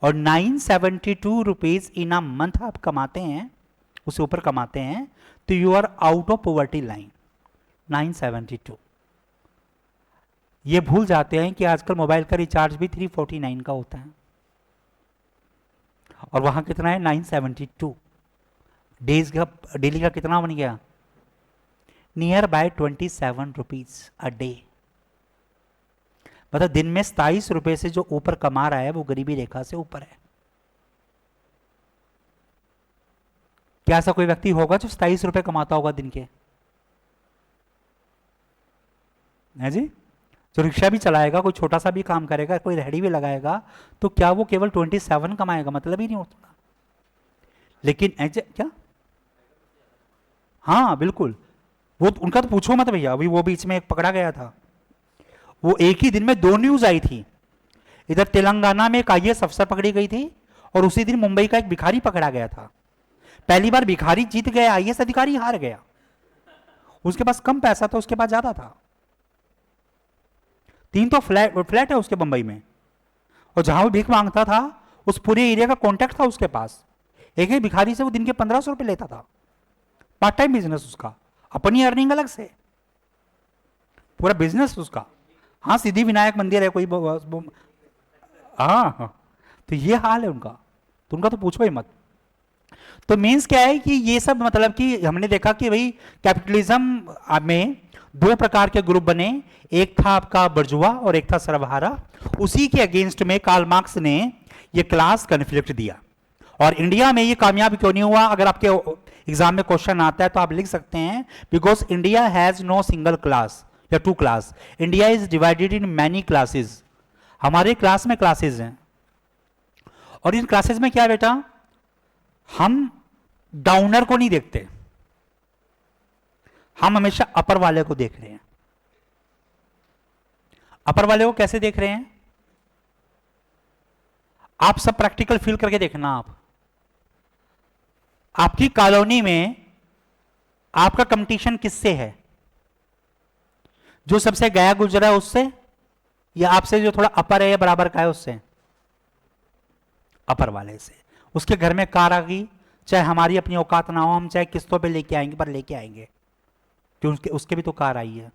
और 972 रुपीज इन अ मंथ आप कमाते हैं, उससे ऊपर कमाते हैं, तो you are out of poverty line. 972। ये भूल जाते हैं कि आजकल मोबाइल का रिचार्ज भी 349 का होता है, और वहां कितना है 972। डेज का, डेली का कितना बन गया, near by 27 rupees a day. मतलब दिन में 27 रुपए से जो ऊपर कमा रहा है वो गरीबी रेखा से ऊपर है। क्या ऐसा कोई व्यक्ति होगा जो 27 रुपए कमाता होगा दिन के, है जी? जो रिक्शा भी चलाएगा, कोई छोटा सा भी काम करेगा, कोई रेहड़ी भी लगाएगा, तो क्या वो केवल 27 कमाएगा? मतलब ही नहीं होता। लेकिन क्या, हाँ बिल्कुल, वो उनका तो पूछो मत भैया। अभी वो बीच में एक पकड़ा गया था, वो एक ही दिन में 2 न्यूज आई थी। इधर तेलंगाना में एक आईएएस अफसर पकड़ी गई थी, और उसी दिन मुंबई का एक भिखारी पकड़ा गया था। पहली बार भिखारी जीत गया, आईएएस अधिकारी हार गया। उसके पास कम पैसा था, उसके पास ज्यादा था। 3 तो फ्लैट है उसके मुंबई में, और जहां वो भीख मांगता था उस पूरे एरिया का कॉन्टैक्ट था उसके पास। एक ही भिखारी से वो दिन के 1500 रुपए लेता था। पार्ट टाइम बिजनेस उसका, अपनी अर्निंग अलग से, पूरा बिजनेस उसका। हाँ, सिद्धि विनायक मंदिर है कोई, हाँ। तो ये हाल है उनका, तो उनका तो पूछो ही मत। तो मीन्स क्या है कि ये सब, मतलब कि हमने देखा कि भाई कैपिटलिज्म में 2 प्रकार के ग्रुप बने। एक था आपका बर्जुआ और एक था सर्वहारा। उसी के अगेंस्ट में कार्ल मार्क्स ने ये क्लास कन्फ्लिक्ट दिया। और इंडिया में ये कामयाब क्यों नहीं हुआ? अगर आपके एग्जाम में क्वेश्चन आता है तो आप लिख सकते हैं, because India has no single class या 2 class, India is divided in many classes. हमारे क्लास में क्लासेस हैं, और इन क्लासेस में क्या है बेटा, हम डाउनर को नहीं देखते, हम हमेशा अपर वाले को देख रहे हैं। अपर वाले को कैसे देख रहे हैं? आप सब प्रैक्टिकल फील करके देखना। आपकी कॉलोनी में आपका कंपटीशन किससे है? जो सबसे गया गुजरा है उससे, या आपसे जो थोड़ा अपर है या बराबर का है उससे? अपर वाले से। उसके घर में कार आ गई, चाहे हमारी अपनी औकात ना हो, हम चाहे किस्तों पे लेके आएंगे, पर लेके आएंगे, क्योंकि उसके भी तो कार आई है।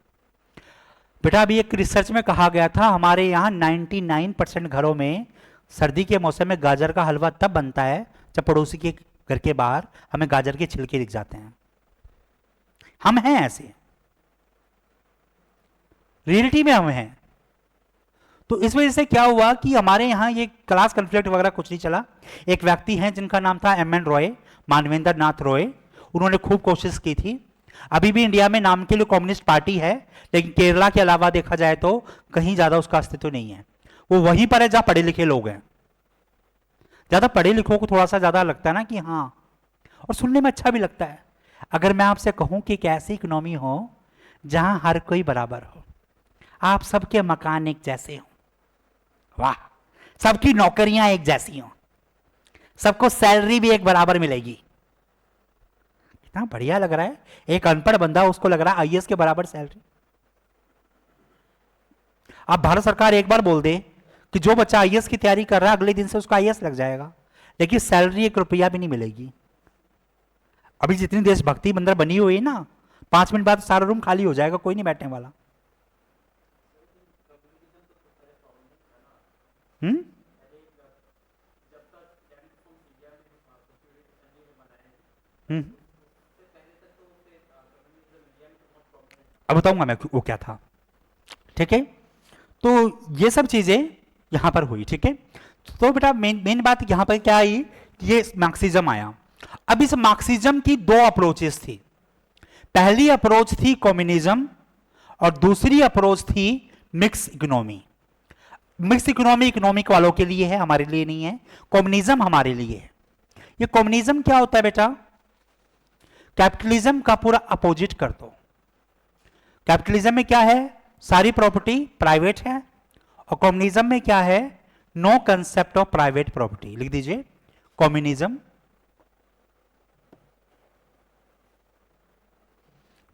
बेटा अभी एक रिसर्च में कहा गया था, हमारे यहाँ 99% घरों में सर्दी के मौसम में गाजर का हलवा तब बनता है जब पड़ोसी के घर के बाहर हमें गाजर के छिलके दिख जाते हैं। हम हैं ऐसे, रियलिटी में हम हैं। तो इस वजह से क्या हुआ कि हमारे यहाँ ये क्लास कन्फ्लिक्ट वगैरह कुछ नहीं चला। एक व्यक्ति हैं जिनका नाम था एम.एन. रॉय, मानवेंद्र नाथ रॉय। उन्होंने खूब कोशिश की थी। अभी भी इंडिया में नाम के लिए कम्युनिस्ट पार्टी है, लेकिन केरला के अलावा देखा जाए तो कहीं ज्यादा उसका अस्तित्व नहीं है। वो वहीं पर है जहां पढ़े लिखे लोग हैं। ज्यादा पढ़े लिखों को थोड़ा सा ज्यादा लगता है ना कि हाँ, और सुनने में अच्छा भी लगता है। अगर मैं आपसे कहूं कि एक ऐसी इकोनॉमी हो जहां हर कोई बराबर हो, आप सबके मकान एक जैसे हो, वाह, सबकी नौकरियां एक जैसी हो, सबको सैलरी भी एक बराबर मिलेगी, कितना बढ़िया लग रहा है। एक अनपढ़ बंदा, उसको लग रहा है आईएएस के बराबर सैलरी। अब भारत सरकार एक बार बोल दे कि जो बच्चा आईएएस की तैयारी कर रहा है अगले दिन से उसका आईएएस लग जाएगा, लेकिन सैलरी 1 रुपया भी नहीं मिलेगी। अभी जितनी देशभक्ति मंदिर बनी हुई है ना, 5 मिनट बाद सारा रूम खाली हो जाएगा, कोई नहीं बैठने वाला। अब बताऊंगा मैं वो क्या था, ठीक है। तो ये सब चीजें यहां पर हुई, ठीक है। तो बेटा मेन बात यहां पर क्या आई, ये मार्क्सिज्म आया। अब इस मार्क्सिज्म की 2 अप्रोचेस थी। पहली अप्रोच थी कम्युनिज्म, और दूसरी अप्रोच थी mix economy. Mix economy economic वालों के लिए है, हमारे लिए नहीं है। कम्युनिज्म हमारे लिए है। ये कम्युनिज्म क्या होता है बेटा? कैपिटलिज्म का पूरा अपोजिट कर दो। कैपिटलिज्म में क्या है, सारी प्रॉपर्टी प्राइवेट है, और कम्युनिज्म में क्या है, no concept of private property. लिख दीजिए, communism,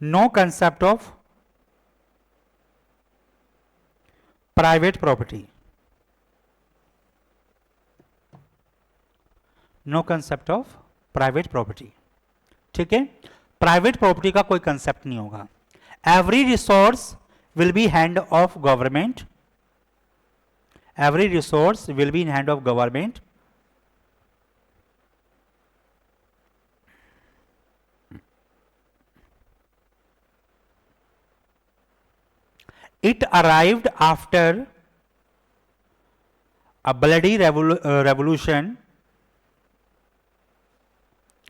no concept of private property, no concept of private property. ठीक है, प्राइवेट प्रॉपर्टी का कोई कंसेप्ट नहीं होगा. Every resource will be hand of government, every resource will be in hand of government. It arrived after a bloody revolution.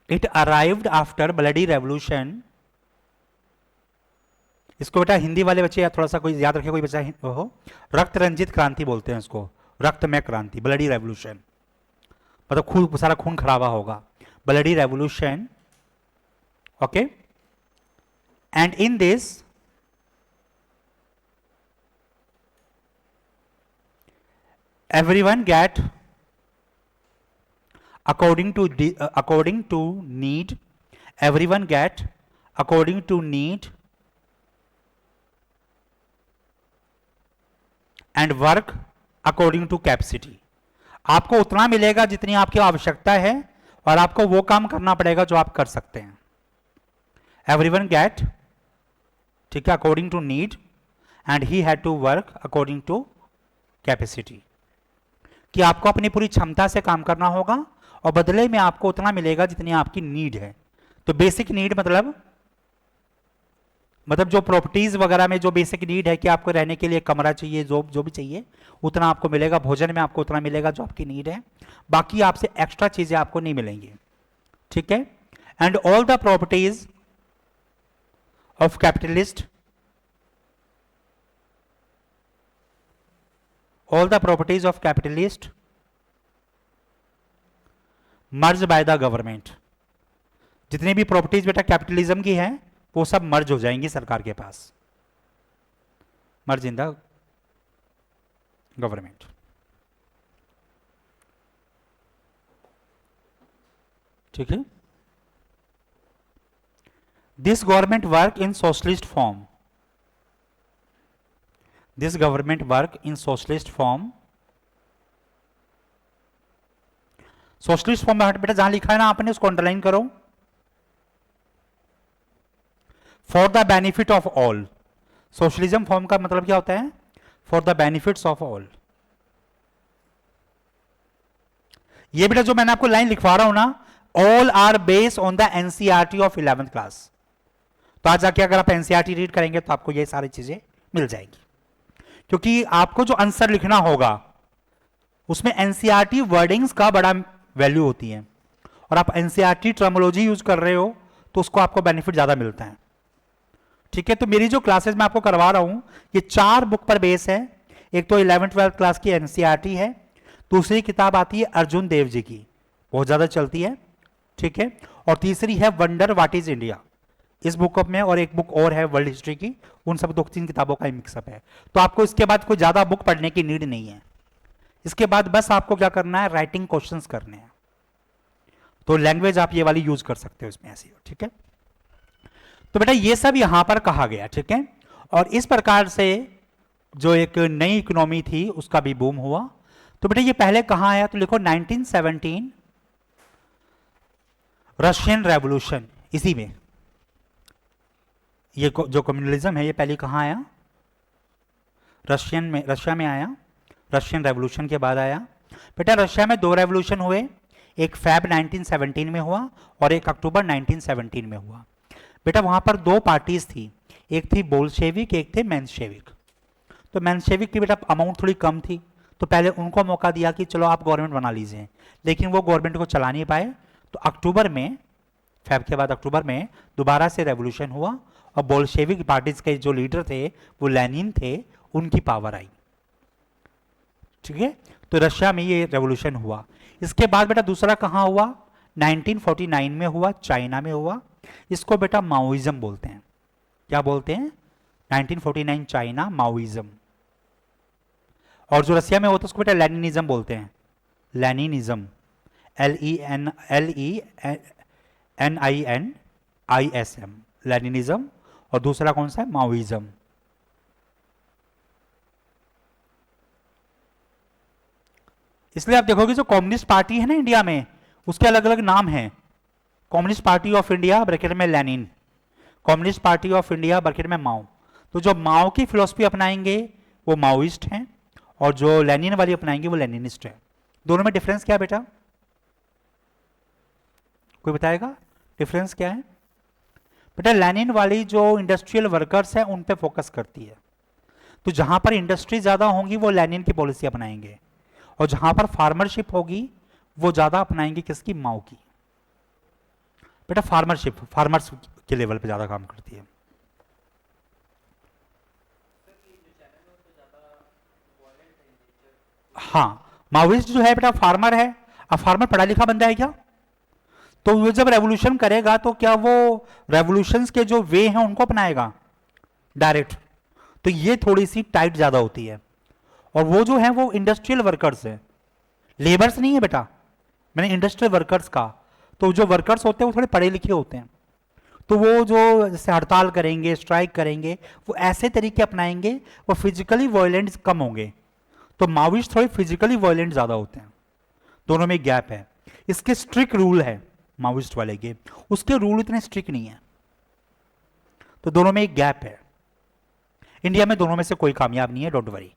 It arrived after bloody revolution. इसको बेटा हिंदी वाले बच्चे या थोड़ा सा कोई याद रखे, कोई बच्चा हो, रक्त रंजित क्रांति बोलते हैं इसको, रक्तमय क्रांति, ब्लडी रेवोल्यूशन, मतलब खून, सारा खून खराबा होगा, bloody revolution. Okay, and in this everyone get according to need, everyone get according to need and work according to capacity. आपको उतना मिलेगा जितनी आपकी आवश्यकता है और आपको वो काम करना पड़ेगा जो आप कर सकते हैं. everyone get, ठीक है, according to need and he had to work according to capacity. कि आपको अपनी पूरी क्षमता से काम करना होगा और बदले में आपको उतना मिलेगा जितनी आपकी नीड है. तो बेसिक नीड मतलब जो प्रॉपर्टीज वगैरह में जो बेसिक नीड है कि आपको रहने के लिए कमरा चाहिए, जो भी चाहिए उतना आपको मिलेगा, भोजन में आपको उतना मिलेगा जो आपकी नीड है, बाकी आपसे एक्स्ट्रा चीजें आपको नहीं मिलेंगी. ठीक है, and all the properties of capitalist, all the properties of capitalist merged by the government. जितनी भी प्रॉपर्टीज बेटा कैपिटलिज्म की हैं वो सब मर्ज हो जाएंगी सरकार के पास, मर्ज इन द गवर्नमेंट. ठीक है, this government work in socialist form, this government work in socialist form. Socialist form में बेटा जहां लिखा है ना आपने उसको अंडरलाइन करो. For the benefit of all, socialism form का मतलब क्या होता है? For the benefits of all. ये बेटा जो मैंने आपको लाइन लिखवा रहा हूं ना, all are based on the NCERT of 11th class. तो आज जाके अगर आप एनसीईआरटी रीड करेंगे तो आपको ये सारी चीजें मिल जाएंगी, क्योंकि आपको जो आंसर लिखना होगा उसमें एनसीईआरटी वर्डिंग्स का बड़ा वैल्यू होती है, और आप एनसीईआरटी टर्मिनोलॉजी यूज कर रहे हो तो उसको आपको बेनिफिट ज्यादा मिलता है. ठीक है, तो मेरी जो क्लासेस मैं आपको करवा रहा हूं ये 4 बुक पर बेस है. एक तो 11th-12th क्लास की एनसीईआरटी है, दूसरी किताब आती है अर्जुन देव जी की, बहुत ज्यादा चलती है. ठीक है, और तीसरी है वंडर व्हाट इज इंडिया इस बुक में, और एक बुक और है वर्ल्ड हिस्ट्री की. उन सब 2-3 किताबों का मिक्सअप है. तो आपको इसके बाद कोई ज्यादा बुक पढ़ने की नीड नहीं है. इसके बाद बस आपको क्या करना है, राइटिंग क्वेश्चंस करने हैं. तो लैंग्वेज आप ये वाली यूज कर सकते हो इसमें ऐसी. ठीक है, तो बेटा ये सब यहां पर कहा गया. ठीक है, और इस प्रकार से जो एक नई इकोनॉमी थी उसका भी बूम हुआ. तो बेटा ये पहले कहां आया, तो लिखो 1917 रशियन रेवोल्यूशन. इसी में ये जो कम्युनलिज्म है ये पहले कहां आया, रशिया में आया. रशियन रेवोल्यूशन के बाद आया. बेटा रशिया में 2 रेवोल्यूशन हुए, एक फैब 1917 में हुआ और एक अक्टूबर 1917 में हुआ. बेटा वहां पर 2 पार्टीज थी, एक थी बोल्शेविक, एक थे मेंशेविक. तो मेंशेविक की बेटा अमाउंट थोड़ी कम थी, तो पहले उनको मौका दिया कि चलो आप गवर्नमेंट बना लीजिए, लेकिन वो गवर्नमेंट को चला नहीं पाए. तो अक्टूबर में, फैब के बाद अक्टूबर में दोबारा से रेवोल्यूशन हुआ और बोल्शेविक पार्टीज के जो लीडर थे वो लेनिन थे, उनकी पावर आई. ठीक है, तो रशिया में ये रेवोल्यूशन हुआ. इसके बाद बेटा दूसरा कहां हुआ, 1949 में हुआ, चाइना में हुआ. इसको बेटा माओइज्म बोलते हैं. क्या बोलते हैं? 1949 चाइना, माओइज्म. और जो रशिया में होता है उसको बेटा लेनिनिज्म बोलते हैं, लेनिनिज्म, LENINISM, लेनिनिज्म। और दूसरा कौन सा है? माओइज्म। इसलिए आप देखोगे जो कम्युनिस्ट पार्टी है ना इंडिया में, उसके अलग अलग नाम हैं। Communist party of India bracket में Lenin, communist party of India bracket में माओ। तो जो माओ की फिलोसफी अपनाएंगे वो माओइस्ट हैं, और जो लेनिन वाली अपनाएंगे वो लेनिनिस्ट है। दोनों में डिफरेंस क्या है बेटा? कोई बताएगा डिफरेंस क्या है? बेटा लेनिन वाली जो इंडस्ट्रियल वर्कर्स है उन पे फोकस करती है। तो जहां पर इंडस्ट्री ज्यादा होंगी वो लेनिन की पॉलिसी अपनाएंगे, और जहां पर फार्मरशिप होगी वो ज्यादा अपनाएंगे किसकी? माओ की। बेटा फार्मरशिप, फार्मर्स के लेवल पे ज्यादा काम करती है। हाँ, माओइस्ट जो है बेटा फार्मर है। अब फार्मर पढ़ा लिखा बंदा है क्या? तो वो जब रेवोल्यूशन करेगा तो क्या वो रेवोल्यूशंस के जो वे हैं उनको अपनाएगा डायरेक्ट? तो ये थोड़ी सी टाइट ज्यादा होती है। और वो जो है वो इंडस्ट्रियल वर्कर्स है, लेबर्स नहीं है बेटा, मैंने इंडस्ट्रियल वर्कर्स का। तो जो वर्कर्स होते हैं वो थोड़े पढ़े लिखे होते हैं, तो वो जो जैसे हड़ताल करेंगे, स्ट्राइक करेंगे, वो ऐसे तरीके अपनाएंगे, वो फिजिकली वायलेंट कम होंगे। तो माओइस्ट थोड़े फिजिकली वायलेंट ज्यादा होते हैं। दोनों में गैप है। इसके स्ट्रिक्ट रूल है माओइस्ट वाले के, उसके रूल इतने स्ट्रिक्ट नहीं है। तो दोनों में एक गैप है। इंडिया में दोनों में से कोई कामयाब नहीं है, डोंट वरी,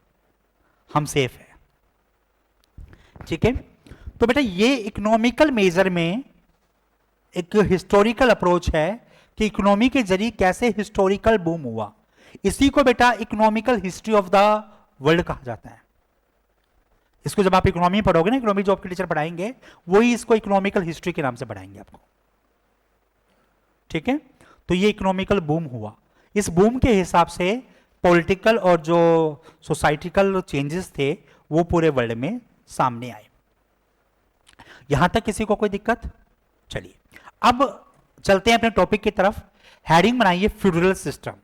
हम सेफ है। ठीक है। तो बेटा ये इकोनॉमिकल मेजर में एक हिस्टोरिकल अप्रोच है कि इकोनॉमी के जरिए कैसे हिस्टोरिकल बूम हुआ। इसी को बेटा economical history of the world कहा जाता है। इसको जब आप इकोनॉमी पढ़ोगे ना, इकोनॉमी जो आपके टीचर पढ़ाएंगे वही इसको इकोनॉमिकल हिस्ट्री के नाम से पढ़ाएंगे आपको। ठीक है। तो ये इकोनॉमिकल बूम हुआ, इस बूम के हिसाब से पॉलिटिकल और जो सोसाइटिकल चेंजेस थे वो पूरे वर्ल्ड में सामने आए। यहां तक किसी को कोई दिक्कत? चलिए अब चलते हैं अपने टॉपिक की तरफ। हेडिंग बनाइए फ्यूडरल सिस्टम।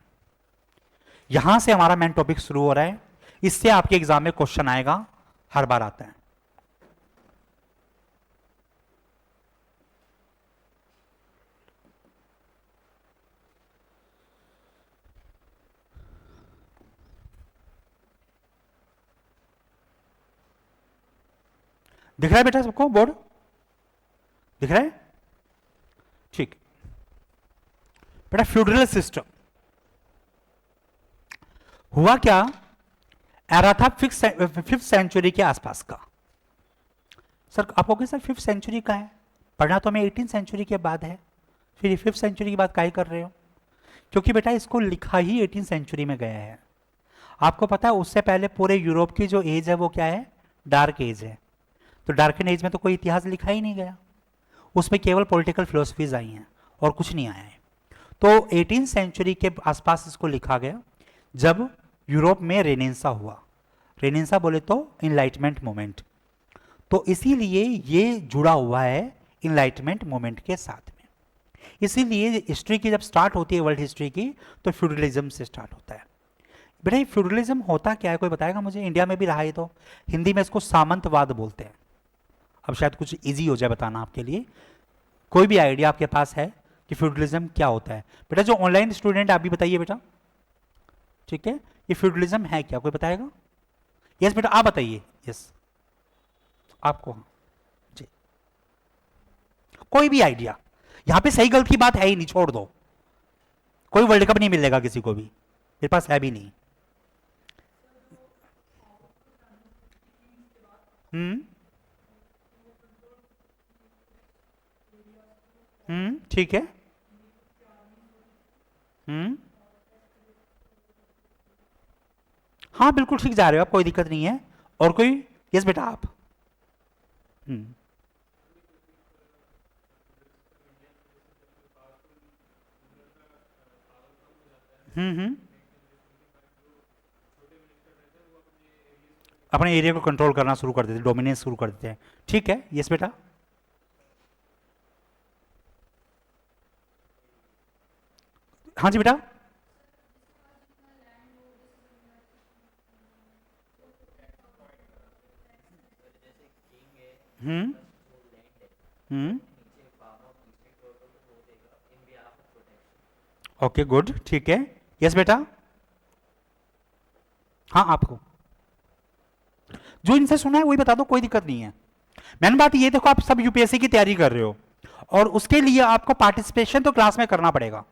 यहां से हमारा मेन टॉपिक शुरू हो रहा है। इससे आपके एग्जाम में क्वेश्चन आएगा, हर बार आता है। दिख रहा है बेटा सबको बोर्ड? दिख रहा है? ठीक। बेटा फ्यूडरल सिस्टम हुआ क्या? एरा था फिफ्थ सेंचुरी के आसपास का। सर आप कहोगे सर फिफ्थ सेंचुरी का है, पढ़ना तो हमें 18 सेंचुरी के बाद है, फिर फिफ्थ सेंचुरी की बात काहे कर रहे हो? क्योंकि बेटा इसको लिखा ही 18 सेंचुरी में गया है। आपको पता है उससे पहले पूरे यूरोप की जो एज है वो क्या है? डार्क एज है। तो डार्क एज में तो कोई इतिहास लिखा ही नहीं गया, उसमें केवल पॉलिटिकल फिलोसफीज आई हैं और कुछ नहीं आया है। तो 18 सेंचुरी के आसपास इसको लिखा गया, जब यूरोप में रेनेसा हुआ। रेनेसा बोले तो इनलाइटमेंट मूवमेंट। तो इसीलिए ये जुड़ा हुआ है इनलाइटमेंट मूवमेंट के साथ में। इसीलिए हिस्ट्री की जब स्टार्ट होती है वर्ल्ड हिस्ट्री की, तो फ्यूडलिज्म से स्टार्ट होता है। बेटा ये फ्यूडलिज्म होता क्या है, कोई बताएगा मुझे? इंडिया में भी रहा है, तो हिंदी में इसको सामंतवाद बोलते हैं। अब शायद कुछ इजी हो जाए बताना आपके लिए। कोई भी आइडिया आपके पास है कि फ्यूडलिज्म क्या होता है? बेटा जो ऑनलाइन स्टूडेंट आप भी बताइए बेटा। ठीक है, ये फ्यूडलिज्म है क्या, कोई बताएगा? यस बेटा आप बताइए। यस आपको, जी कोई भी आइडिया? यहां पे सही गलत की बात है ही नहीं, छोड़ दो। कोई वर्ल्ड कप नहीं मिलेगा किसी को भी, मेरे पास है भी नहीं। ठीक है। हम्म हाँ बिल्कुल ठीक जा रहे हो आप, कोई दिक्कत नहीं है। और कोई? यस बेटा आप। हम्म हम्म अपने एरिया को कंट्रोल करना शुरू कर देते, डोमिनेंस शुरू कर देते हैं। ठीक है, यस बेटा। हाँ जी बेटा। हम्म हम्म, ओके गुड, ठीक है। यस बेटा, हाँ आपको जो इनसे सुना है वही बता दो, कोई दिक्कत नहीं है। मैंने बात ये देखो, आप सब यूपीएससी की तैयारी कर रहे हो और उसके लिए आपको पार्टिसिपेशन तो क्लास में करना पड़ेगा।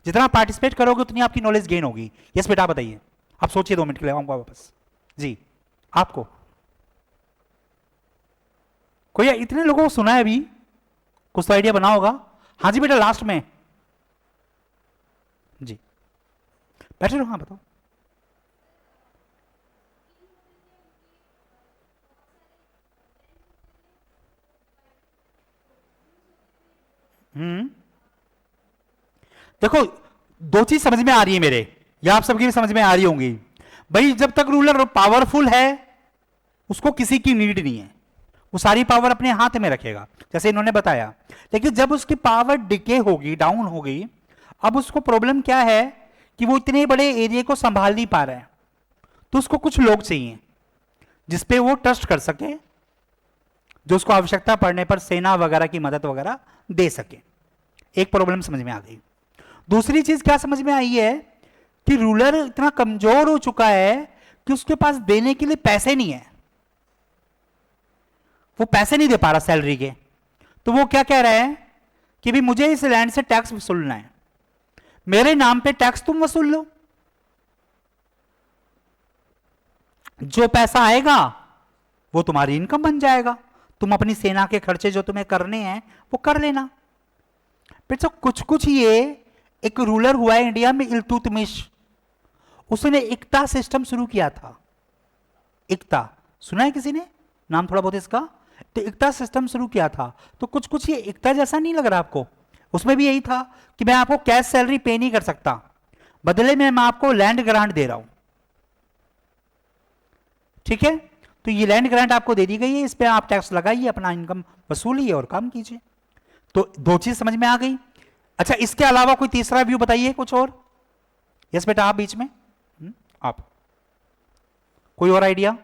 जितना पार्टिसिपेट करोगे उतनी आपकी नॉलेज गेन होगी। यस बेटा बताइए, आप सोचिए 2 मिनट के लिए, आऊंगा वापस। जी आपको कोई इतने लोगों को सुना है अभी, कुछ तो आइडिया बना होगा। हाँ जी बेटा लास्ट में, जी बैठे रहो, हाँ बताओ। हम्म, देखो दो चीज समझ में आ रही है मेरे, या आप सबकी भी समझ में आ रही होंगी। भाई जब तक रूलर पावरफुल है उसको किसी की नीड नहीं है, वो सारी पावर अपने हाथ में रखेगा जैसे इन्होंने बताया। लेकिन जब उसकी पावर डिके होगी, डाउन होगी, अब उसको प्रॉब्लम क्या है कि वो इतने बड़े एरिया को संभाल नहीं पा रहा है, तो उसको कुछ लोग चाहिए जिसपे वो ट्रस्ट कर सके, जो उसको आवश्यकता पड़ने पर सेना वगैरह की मदद वगैरह दे सके। एक प्रॉब्लम समझ में आ गई। दूसरी चीज क्या समझ में आई है कि रूलर इतना कमजोर हो चुका है कि उसके पास देने के लिए पैसे नहीं है, वो पैसे नहीं दे पा रहा सैलरी के। तो वो क्या कह रहा है कि भी मुझे इस लैंड से टैक्स वसूलना है, मेरे नाम पे टैक्स तुम वसूल लो, जो पैसा आएगा वो तुम्हारी इनकम बन जाएगा, तुम अपनी सेना के खर्चे जो तुम्हें करने हैं वो कर लेना। फिर तो कुछ कुछ ये एक रूलर हुआ है इंडिया में, इल्तुतमिश, उसने इक्ता सिस्टम शुरू किया था। इक्ता सुना है किसी ने नाम थोड़ा बहुत इसका? तो इक्ता सिस्टम शुरू किया था। तो कुछ कुछ ये इक्ता जैसा नहीं लग रहा आपको? उसमें भी यही था कि मैं आपको कैश सैलरी पे नहीं कर सकता, बदले में मैं आपको लैंड ग्रांट दे रहा हूं। ठीक है, तो ये लैंड ग्रांट आपको दे दी गई है, इस पे आप टैक्स लगाइए, अपना इनकम वसूलिए और काम कीजिए। तो दो चीज समझ में आ गई। अच्छा इसके अलावा कोई तीसरा व्यू बताइए कुछ और। यस बेटा आप बीच में, आप कोई और आइडिया?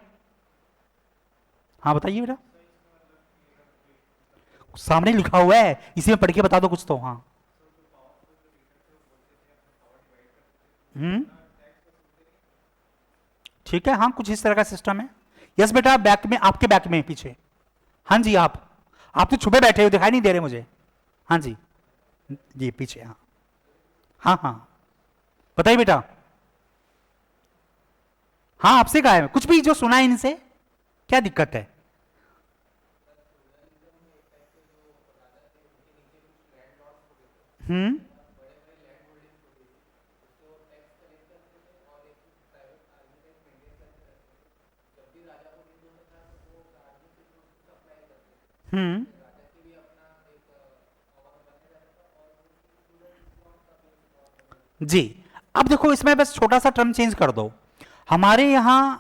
हाँ बताइए बेटा, सामने लिखा हुआ है इसी में पढ़ के बता दो कुछ तो। हाँ हम्म, ठीक है, हाँ कुछ इस तरह का सिस्टम है। यस बेटा बैक में, आपके बैक में पीछे। हाँ जी आप तो छुपे बैठे हो, दिखाई नहीं दे रहे मुझे। हाँ जी जी पीछे, हाँ हाँ हाँ बताइए बेटा। हाँ आपसे कहा है, कुछ भी जो सुना है इनसे, क्या दिक्कत है? हम्म, हम्म, जी। अब देखो इसमें बस छोटा सा टर्म चेंज कर दो। हमारे यहां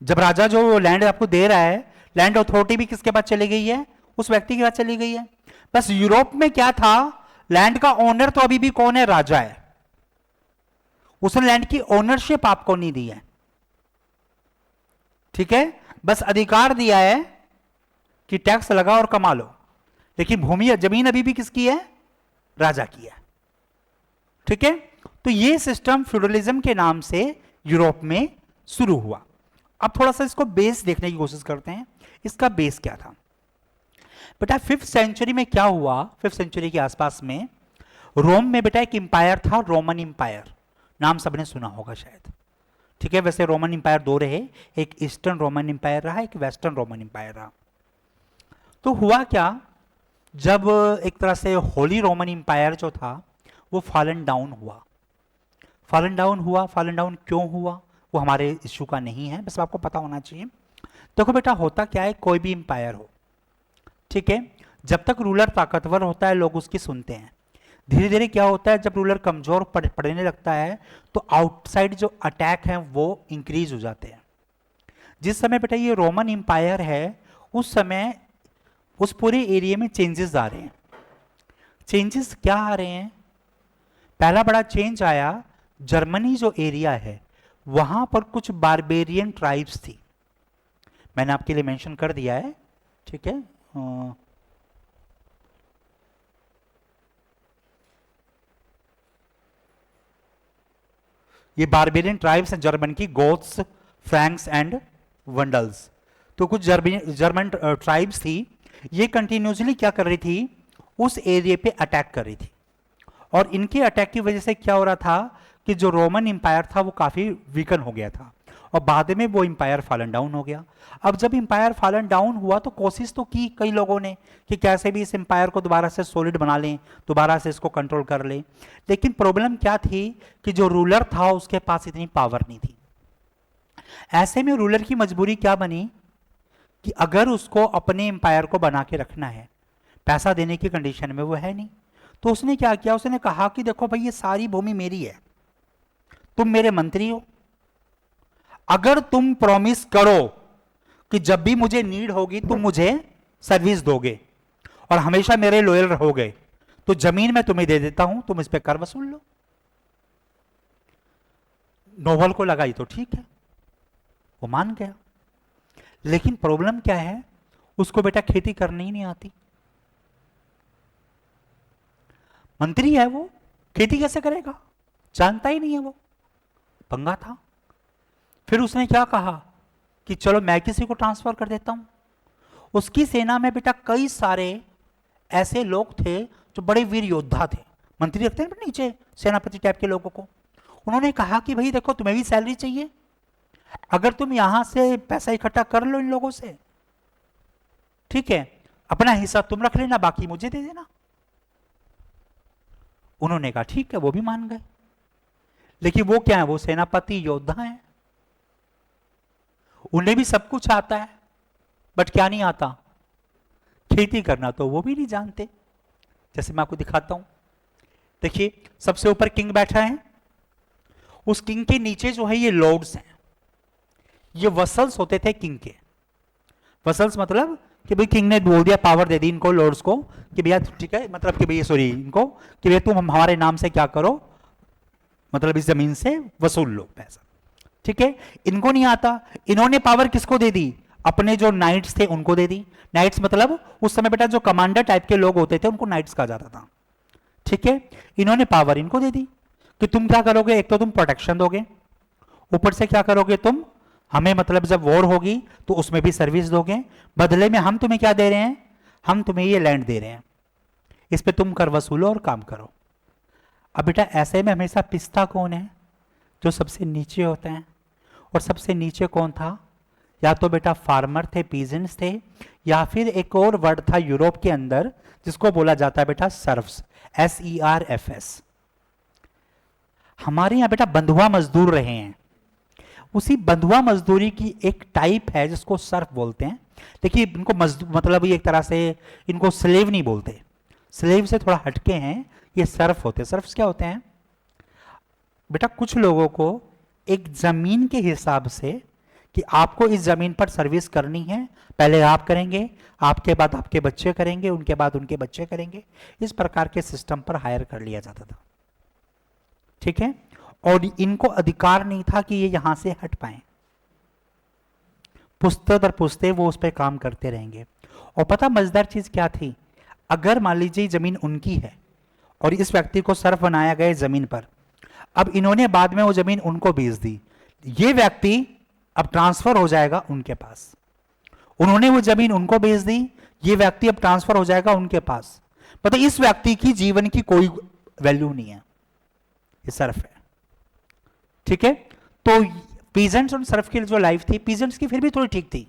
जब राजा जो लैंड आपको दे रहा है, लैंड अथॉरिटी भी किसके पास चली गई है? उस व्यक्ति के पास चली गई है। बस यूरोप में क्या था, लैंड का ओनर तो अभी भी कौन है? राजा है। उसने लैंड की ओनरशिप आपको नहीं दी है, ठीक है, बस अधिकार दिया है कि टैक्स लगाओ और कमा लो। लेकिन भूमि जमीन अभी भी किसकी है? राजा की है। ठीक है, तो ये सिस्टम फ्यूडलिज्म के नाम से यूरोप में शुरू हुआ। अब थोड़ा सा इसको बेस देखने की कोशिश करते हैं, इसका बेस क्या था बेटा। 5th सेंचुरी में क्या हुआ, 5th सेंचुरी के आसपास में रोम में बेटा एक इंपायर था, रोमन इंपायर, नाम सबने सुना होगा शायद। ठीक है, वैसे रोमन इंपायर दो रहे, एक ईस्टर्न रोमन इंपायर रहा, एक वेस्टर्न रोमन इंपायर रहा। तो हुआ क्या, जब एक तरह से होली रोमन इंपायर जो था वो फॉलन डाउन हुआ। फॉलन डाउन क्यों हुआ वो हमारे इशू का नहीं है, बस आपको पता होना चाहिए। देखो बेटा होता क्या है, कोई भी इंपायर हो, ठीक है, जब तक रूलर ताकतवर होता है लोग उसकी सुनते हैं। धीरे धीरे क्या होता है, जब रूलर कमजोर पड़ने लगता है तो आउटसाइड जो अटैक है वो इंक्रीज हो जाते हैं। जिस समय बेटा ये रोमन इंपायर है, उस समय उस पूरे एरिया में चेंजेस आ रहे हैं। चेंजेस क्या आ रहे हैं? पहला बड़ा चेंज आया, जर्मनी जो एरिया है वहां पर कुछ बारबेरियन ट्राइब्स थी, मैंने आपके लिए मेंशन कर दिया है, ठीक है। ये बारबेरियन ट्राइब्स हैं जर्मन की, गोथ्स, फ्रैंक्स एंड वंडल्स। तो कुछ जर्मन ट्राइब्स थी, ये कंटिन्यूसली क्या कर रही थी, उस एरिया पे अटैक कर रही थी। और इनके अटैक की वजह से क्या हो रहा था कि जो रोमन इंपायर था वो काफी वीकन हो गया था, और बाद में वो इंपायर फॉलन डाउन हो गया। अब जब इंपायर फॉलन डाउन हुआ तो कोशिश तो की कई लोगों ने कि कैसे भी इस इंपायर को दोबारा से सॉलिड बना लें, दोबारा से इसको कंट्रोल कर लें, लेकिन प्रॉब्लम क्या थी कि जो रूलर था उसके पास इतनी पावर नहीं थी। ऐसे में रूलर की मजबूरी क्या बनी कि अगर उसको अपने एम्पायर को बना के रखना है, पैसा देने की कंडीशन में वो है नहीं, तो उसने क्या किया, उसने कहा कि देखो भाई ये सारी भूमि मेरी है, तुम मेरे मंत्री हो, अगर तुम प्रॉमिस करो कि जब भी मुझे नीड होगी तुम मुझे सर्विस दोगे और हमेशा मेरे लॉयल रहोगे, तो जमीन मैं तुम्हें दे देता हूं, तुम इस पे कर वसूल लो। नोबल को लगाई तो ठीक है, वो मान गया, लेकिन प्रॉब्लम क्या है, उसको बेटा खेती करनी ही नहीं आती, मंत्री है वो, खेती कैसे करेगा, जानता ही नहीं है वो, पंगा था। फिर उसने क्या कहा कि चलो मैं किसी को ट्रांसफर कर देता हूं। उसकी सेना में बेटा कई सारे ऐसे लोग थे जो बड़े वीर योद्धा थे, मंत्री रखते हैं नीचे सेनापति टाइप के लोगों को। उन्होंने कहा कि भाई देखो तुम्हें भी सैलरी चाहिए, अगर तुम यहां से पैसा इकट्ठा कर लो इन लोगों से, ठीक है, अपना हिस्सा तुम रख लेना, बाकी मुझे दे देना। उन्होंने कहा ठीक है, वो भी मान गए। लेकिन वो क्या है, वो सेनापति योद्धा है, उन्हें भी सब कुछ आता है, बट क्या नहीं आता, खेती करना तो वो भी नहीं जानते। जैसे मैं आपको दिखाता हूं, देखिए सबसे ऊपर किंग बैठा है, उस किंग के नीचे जो है ये लॉर्ड्स हैं, ये वसल्स होते थे किंग के। वसल्स मतलब कि भाई किंग ने बोल दिया, पावर दे दी इनको लॉर्ड्स को कि भैया ठीक है, मतलब कि भैया सॉरी इनको कि भैया तुम हमारे नाम से क्या करो, मतलब इस जमीन से वसूल लो पैसा, ठीक है। इनको नहीं आता, इन्होंने पावर किसको दे दी, अपने जो नाइट्स थे उनको दे दी। नाइट्स मतलब उस समय बेटा जो कमांडर टाइप के लोग होते थे उनको नाइट्स कहा जाता था, ठीक है। इन्होंने पावर इनको दे दी कि तुम क्या करोगे, एक तो तुम प्रोटेक्शन दोगे, ऊपर से क्या करोगे तुम हमें, मतलब जब वॉर होगी तो उसमें भी सर्विस दोगे, बदले में हम तुम्हें क्या दे रहे हैं, हम तुम्हें ये लैंड दे रहे हैं, इस पे तुम कर वसूलो और काम करो। अब बेटा ऐसे में हमेशा पिस्ता कौन है, जो सबसे नीचे होता है, और सबसे नीचे कौन था, या तो बेटा फार्मर थे, पीजेंट्स थे, या फिर एक और वर्ड था यूरोप के अंदर जिसको बोला जाता है बेटा सर्फ्स, SERFS। हमारे यहां बेटा बंधुआ मजदूर रहे हैं, उसी बंधुआ मजदूरी की एक टाइप है जिसको सर्फ बोलते हैं। देखिए इनको मतलब ये एक तरह से इनको स्लेव नहीं बोलते, स्लेव से थोड़ा हटके हैं, ये सर्फ होते हैं। सर्फ्स क्या होते हैं बेटा, कुछ लोगों को एक जमीन के हिसाब से कि आपको इस जमीन पर सर्विस करनी है, पहले आप करेंगे, आपके बाद आपके बच्चे करेंगे, उनके बाद उनके बच्चे करेंगे, इस प्रकार के सिस्टम पर हायर कर लिया जाता था, ठीक है। और इनको अधिकार नहीं था कि ये यहां से हट पाए, पुश्ते दर पुश्ते वो उस पर काम करते रहेंगे। और पता मजेदार चीज क्या थी, अगर मान लीजिए जमीन उनकी है और इस व्यक्ति को सर्फ बनाया गया जमीन पर, अब इन्होंने बाद में वो जमीन उनको बेच दी, ये व्यक्ति अब ट्रांसफर हो जाएगा उनके पास, उन्होंने वो जमीन उनको बेच दी, ये व्यक्ति अब ट्रांसफर हो जाएगा उनके पास। मतलब इस व्यक्ति की जीवन की कोई वैल्यू नहीं है, ये सर्फ है, ठीक है। तो पीजेंट्स और सर्फ की जो लाइफ थी, पीजेंट्स की फिर भी थोड़ी ठीक थी।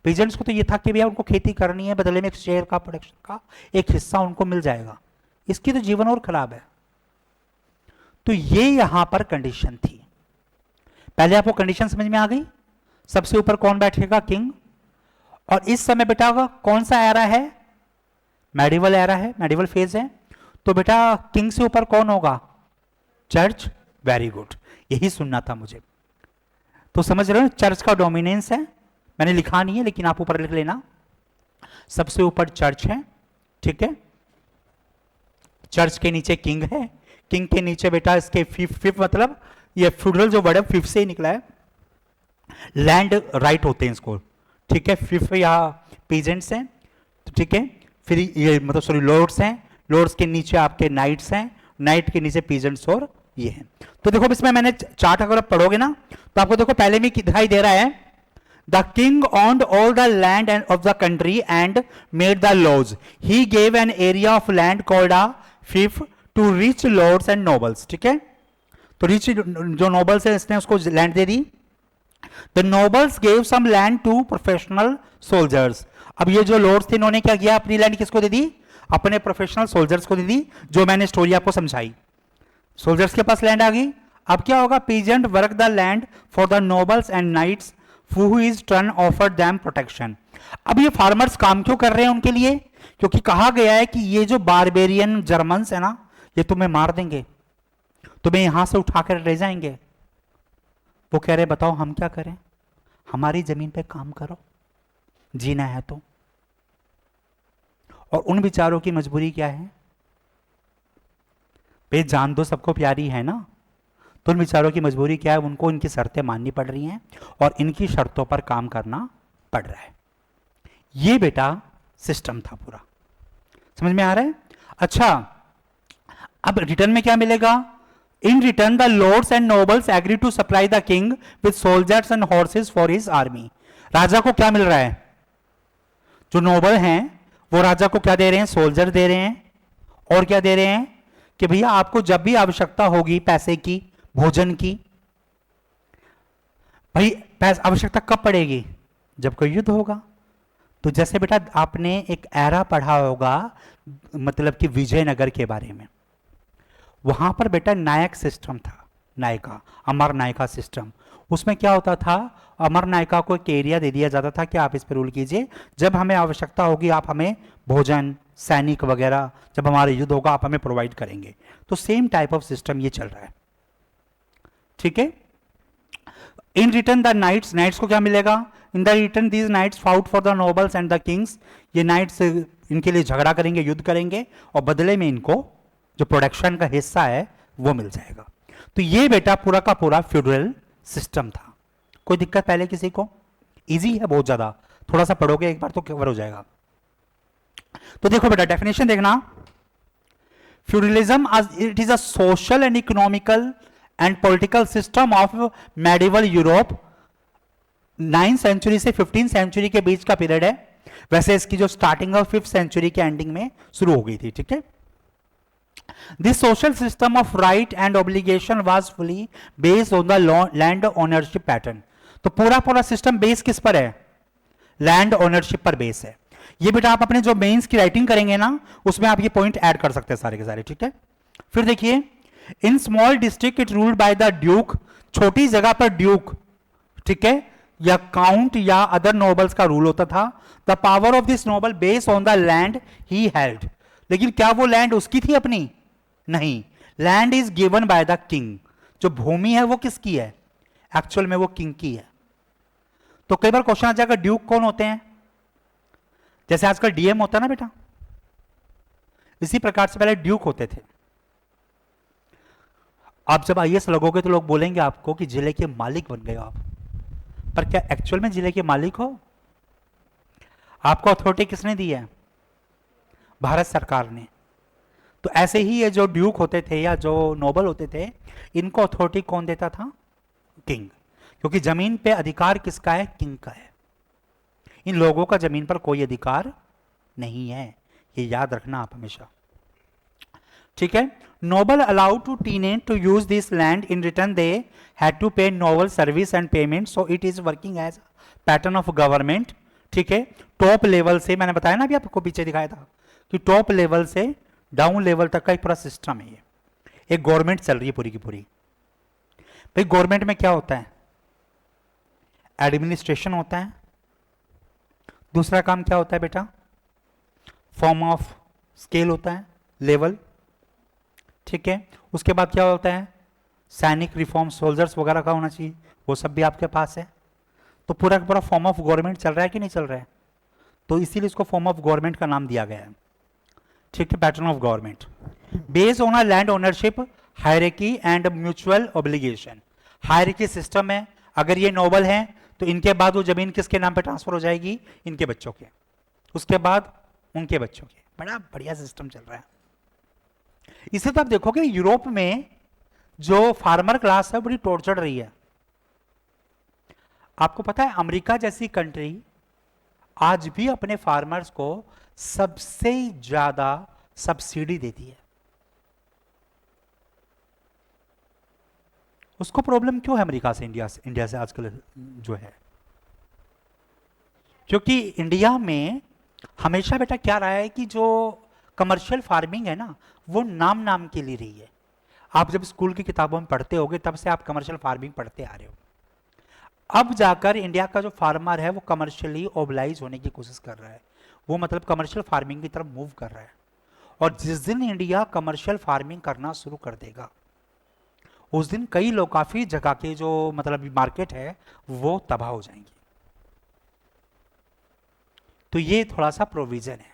पीजेंट्स को तो ये था कि भैया उनको खेती करनी है, बदले में एक शेयर का, प्रोडक्शन का एक हिस्सा उनको मिल जाएगा, इसकी तो जीवन और खराब है। तो ये यहां पर कंडीशन थी। पहले आपको कंडीशन समझ में आ गई, सबसे ऊपर कौन बैठेगा, किंग। और इस समय बेटा कौन सा एरा है, मेडिवल एरा है, मेडिवल फेज है, तो बेटा किंग से ऊपर कौन होगा, चर्च। वेरी गुड, यही सुनना था मुझे। तो समझ रहे हो चर्च का डोमिनेंस है, मैंने लिखा नहीं है लेकिन आप ऊपर लिख लेना, सबसे ऊपर चर्च है, ठीक है। चर्च के नीचे किंग है, किंग के नीचे बेटा इसके फिफ्थ मतलब ये फ्यूडरल जो वर्ड है फिफ्थ से ही निकला है, लैंड राइट होते हैं इसको, ठीक है। फिफ्थ या पीजेंट्स हैं, ठीक है। फिर ये मतलब सॉरी लॉर्ड्स हैं, लॉर्ड्स के नीचे आपके नाइट्स हैं, नाइट के नीचे पीजेंट्स और ये है। तो देखो इसमें मैंने चार्ट अगर आप पढ़ोगे ना तो आपको देखो पहले में दिखाई दे रहा है the king owned all the land and of the country and made the laws. He gave an area of land called a fief to rich lords and nobles. ठीक है, तो रिच जो नोबल्स है इसने उसको लैंड दे दी। The nobles gave some land to professional soldiers. अब ये जो लॉर्ड्स थे इन्होंने क्या किया, अपनी लैंड किसको दे दी, अपने प्रोफेशनल सोल्जर्स को दे दी, जो मैंने स्टोरी आपको समझाई। सोल्जर्स के पास लैंड आ गई। अब क्या होगा, peasant work the land for the nobles and knights who is turn offered them protection। अब ये फार्मर्स काम क्यों कर रहे हैं उनके लिए, क्योंकि कहा गया है कि ये जो बारबेरियन जर्मन्स है ना ये तुम्हें मार देंगे, तुम्हें यहां से उठाकर ले जाएंगे। वो कह रहे बताओ हम क्या करें, हमारी जमीन पे काम करो, जीना है तो। और उन बेचारों की मजबूरी क्या है भाई, जान दो सबको प्यारी है ना, तो उन बेचारों की मजबूरी क्या है, उनको इनकी शर्तें माननी पड़ रही हैं और इनकी शर्तों पर काम करना पड़ रहा है। ये बेटा सिस्टम था पूरा, समझ में आ रहा है। अच्छा, अब रिटर्न में क्या मिलेगा, in return the lords and nobles agree to supply the king with soldiers and horses for his army. राजा को क्या मिल रहा है, जो नोबल हैं वो राजा को क्या दे रहे हैं, सोल्जर दे रहे हैं, और क्या दे रहे हैं कि भैया आपको जब भी आवश्यकता होगी पैसे की, भोजन की, भाई आवश्यकता कब पड़ेगी, जब कोई युद्ध होगा। तो जैसे बेटा आपने एक एरा पढ़ा होगा, मतलब कि विजयनगर के बारे में, वहां पर बेटा नायक सिस्टम था, नायका, अमर नायका सिस्टम। उसमें क्या होता था, अमर नायका को एक एरिया दे दिया जाता था कि आप इस पर रूल कीजिए, जब हमें आवश्यकता होगी आप हमें भोजन, सैनिक वगैरह, जब हमारा युद्ध होगा आप हमें प्रोवाइड करेंगे। तो सेम टाइप ऑफ सिस्टम ये चल रहा है, ठीक है। In return the knights, knights को क्या मिलेगा, in the return these knights fought for the nobles and the kings. ये नाइट्स इनके लिए झगड़ा करेंगे, युद्ध करेंगे, और बदले में इनको जो प्रोडक्शन का हिस्सा है वो मिल जाएगा। तो ये बेटा पूरा का पूरा फ्यूडरल सिस्टम था। कोई दिक्कत पहले किसी को, इजी है बहुत ज्यादा, थोड़ा सा पढ़ोगे एक बार तो कवर हो जाएगा। तो देखो बेटा डेफिनेशन देखना, feudalism it is a social and economical and political system of medieval Europe. 9th century से 15th सेंचुरी के बीच का पीरियड है, वैसे इसकी जो स्टार्टिंग ऑफ 5th सेंचुरी के एंडिंग में शुरू हो गई थी, ठीक है। This social system of right and obligation was fully based on the land ownership pattern. तो पूरा पूरा सिस्टम बेस किस पर है, लैंड ओनरशिप पर बेस है। ये बेटा आप अपने जो मेंस की राइटिंग करेंगे ना उसमें आप ये पॉइंट ऐड कर सकते हैं सारे के सारे, ठीक है। फिर देखिए, in small district it ruled by the Duke, छोटी जगह पर ड्यूक, ठीक है, या काउंट या अदर नोबल्स का रूल होता था। The power of this Nobel based on the land he held. लेकिन क्या वो लैंड उसकी थी अपनी, नहीं, land is given by the king. जो भूमि है वो किसकी है, एक्चुअल में वो किंग की है। तो कई बार क्वेश्चन आ जाएगा ड्यूक कौन होते हैं, जैसे आजकल डीएम होता है ना बेटा, इसी प्रकार से पहले ड्यूक होते थे। आप जब आईएएस लगोगे तो लोग बोलेंगे आपको कि जिले के मालिक बन गए आप, पर क्या एक्चुअल में जिले के मालिक हो, आपको अथॉरिटी किसने दी है, भारत सरकार ने। तो ऐसे ही ये जो ड्यूक होते थे या जो नोबल होते थे, इनको अथॉरिटी कौन देता था, किंग, क्योंकि जमीन पे अधिकार किसका है, किंग का है। इन लोगों का जमीन पर कोई अधिकार नहीं है, ये याद रखना आप हमेशा, ठीक है। Noble allowed to tenant to use this land, in return they had to pay noble service and payment, so it is working as pattern of government, ठीक है। टॉप लेवल से, मैंने बताया ना अभी आपको पीछे दिखाया था कि टॉप लेवल से डाउन लेवल तक का एक पूरा सिस्टम है, ये एक गवर्नमेंट चल रही है पूरी की पूरी। भाई गवर्नमेंट में क्या होता है, एडमिनिस्ट्रेशन होता है, दूसरा काम क्या होता है बेटा, फॉर्म ऑफ स्केल होता है, लेवल, ठीक है। उसके बाद क्या होता है, सैनिक रिफॉर्म, सोल्जर्स वगैरह का होना चाहिए, वो सब भी आपके पास है। तो पूरा का पूरा फॉर्म ऑफ गवर्नमेंट चल रहा है कि नहीं चल रहा है, तो इसीलिए इसको फॉर्म ऑफ गवर्नमेंट का नाम दिया गया है, ठीक है, pattern of government based on a land ownership hierarchy and mutual obligation. Hierarchy system है, अगर ये नोबल हैं तो इनके बाद वो जमीन किसके नाम पे ट्रांसफर हो जाएगी, इनके बच्चों के, उसके बाद उनके बच्चों के। बड़ा बढ़िया सिस्टम चल रहा है। इसे तो आप देखोगे यूरोप में जो फार्मर क्लास है बड़ी टॉर्चर रही है। आपको पता है अमेरिका जैसी कंट्री आज भी अपने फार्मर्स को सबसे ज्यादा सब्सिडी देती है। उसको प्रॉब्लम क्यों है अमेरिका से, इंडिया से आजकल जो है? क्योंकि इंडिया में हमेशा बेटा क्या रहा है कि जो कमर्शियल फार्मिंग है ना, वो नाम नाम के लिए रही है। आप जब स्कूल की किताबों में पढ़ते होगे तब से आप कमर्शियल फार्मिंग पढ़ते आ रहे हो। अब जाकर इंडिया का जो फार्मर है वो कमर्शियली ओबलाइज होने की कोशिश कर रहा है, वो मतलब कमर्शियल फार्मिंग की तरफ मूव कर रहा है। और जिस दिन इंडिया कमर्शियल फार्मिंग करना शुरू कर देगा उस दिन कई लोग, काफी जगह के जो मतलब मार्केट है वो तबाह हो जाएंगे। तो ये थोड़ा सा प्रोविजन है।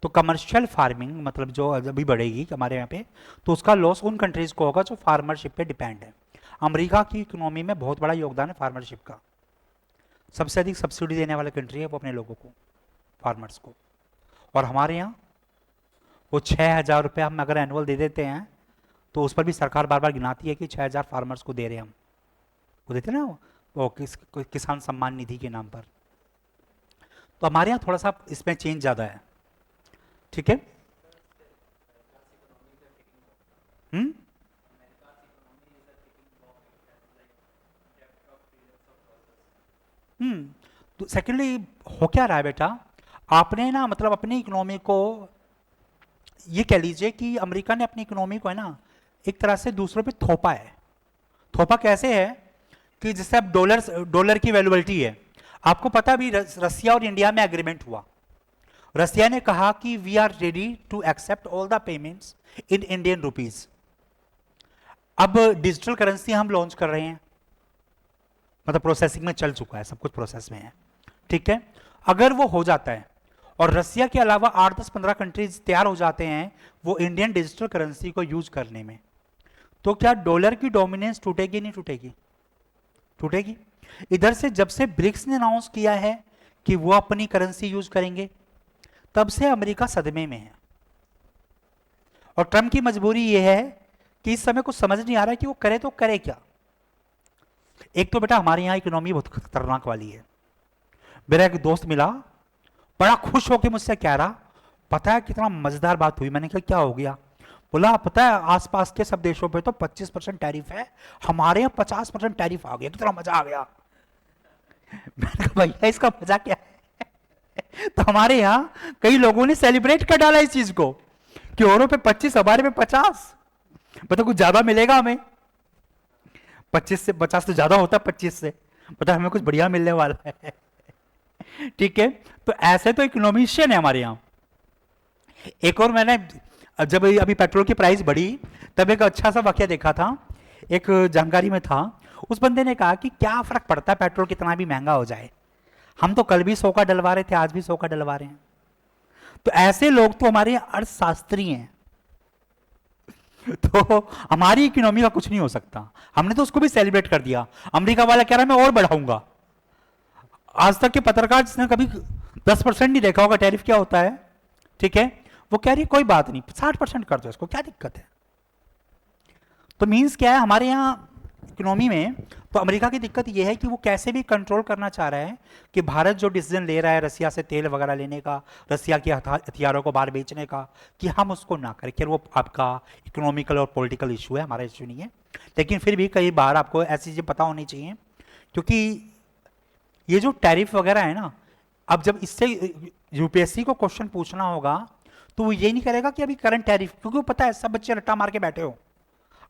तो कमर्शियल फार्मिंग मतलब जो अभी बढ़ेगी हमारे यहाँ पे, तो उसका लॉस उन कंट्रीज को होगा जो फार्मरशिप पे डिपेंड है। अमेरिका की इकोनॉमी में बहुत बड़ा योगदान है फार्मरशिप का। सबसे अधिक सब्सिडी देने वाला कंट्री है वो अपने लोगों को, फार्मर्स को। और हमारे यहाँ वो 6,000 रुपये हम अगर एनुअल दे देते हैं तो उस पर भी सरकार बार बार गिनाती है कि 6,000 फार्मर्स को दे रहे हैं हम। वो देते ना वो किसान सम्मान निधि के नाम पर। तो हमारे यहाँ थोड़ा सा इसमें चेंज ज़्यादा है। ठीक है। हम्म। तो सेकेंडली हो क्या रहा है बेटा, आपने ना मतलब अपनी इकोनॉमी को, ये कह लीजिए कि अमेरिका ने अपनी इकोनॉमी को है ना एक तरह से दूसरों पे थोपा है। थोपा कैसे है कि जैसे अब डॉलर की वैल्यूबिलिटी है। आपको पता भी रसिया और इंडिया में एग्रीमेंट हुआ। रसिया ने कहा कि we are ready to accept all the payments in Indian rupees. अब डिजिटल करेंसी हम लॉन्च कर रहे हैं, मतलब प्रोसेसिंग में चल चुका है, सब कुछ प्रोसेस में है। ठीक है। अगर वो हो जाता है और रसिया के अलावा 8, 10, 15 कंट्रीज तैयार हो जाते हैं वो इंडियन डिजिटल करेंसी को यूज करने में, तो क्या डॉलर की डोमिनेंस टूटेगी? नहीं टूटेगी? टूटेगी। इधर से जब से ब्रिक्स ने अनाउंस किया है कि वो अपनी करेंसी यूज करेंगे तब से अमेरिका सदमे में है। और ट्रम्प की मजबूरी यह है कि इस समय कुछ समझ नहीं आ रहा है कि वो करे तो करे क्या। एक तो बेटा हमारे यहां इकोनॉमी बहुत खतरनाक वाली है। मेरा एक दोस्त मिला, बड़ा खुश होकर मुझसे कह रहा, पता है कितना मजेदार बात हुई। मैंने कहा क्या हो गया? बोला पता है आसपास के सब देशों पे तो 25% टैरिफ है, हमारे यहाँ 50% टैरिफ आ गया, कितना मजा आ गया। मैंने कहा भैया इसका मजा क्या है? तो हमारे यहाँ कई लोगों ने सेलिब्रेट कर डाला इस चीज को कि औरों पे 25 हमारे पे 50, मतलब कुछ ज्यादा मिलेगा हमें। 25 से 50 तो ज्यादा होता है 25 से, पता हमें कुछ बढ़िया मिलने वाला है। ठीक है। तो ऐसे तो इकोनॉमिशियन है हमारे यहाँ। एक और मैंने जब अभी पेट्रोल की प्राइस बढ़ी तब एक अच्छा सा वाक्य देखा था, एक जानकारी में था। उस बंदे ने कहा कि क्या फर्क पड़ता है पेट्रोल कितना भी महंगा हो जाए, हम तो कल भी 100 का डलवा रहे थे, आज भी 100 का डलवा रहे हैं। तो ऐसे लोग तो हमारे अर्थशास्त्री हैं। तो हमारी इकोनॉमी का कुछ नहीं हो सकता। हमने तो उसको भी सेलिब्रेट कर दिया। अमेरिका वाला कह रहा है मैं और बढ़ाऊंगा। आज तक के पत्रकार जिसने कभी 10% नहीं देखा होगा टैरिफ क्या होता है, ठीक है, वो कह रही है कोई बात नहीं 60% कर दो इसको, क्या दिक्कत है। तो मीन्स क्या है हमारे यहाँ इकोनॉमी में, तो अमेरिका की दिक्कत यह है कि वो कैसे भी कंट्रोल करना चाह रहा है कि भारत जो डिसीजन ले रहा है रसिया से तेल वगैरह लेने का, रसिया के हथियारों को बाहर बेचने का, कि हम उसको ना करें। कि वो आपका इकोनॉमिकल और पॉलिटिकल इशू है, हमारा इशू नहीं है। लेकिन फिर भी कई बार आपको ऐसी चीज़ें पता होनी चाहिए, क्योंकि ये जो टैरिफ वगैरह है ना, अब जब इससे यूपीएससी को क्वेश्चन पूछना होगा तो वो ये नहीं करेगा कि अभी करंट टैरिफ, क्योंकि वो पता है सब बच्चे रट्टा मार के बैठे हो।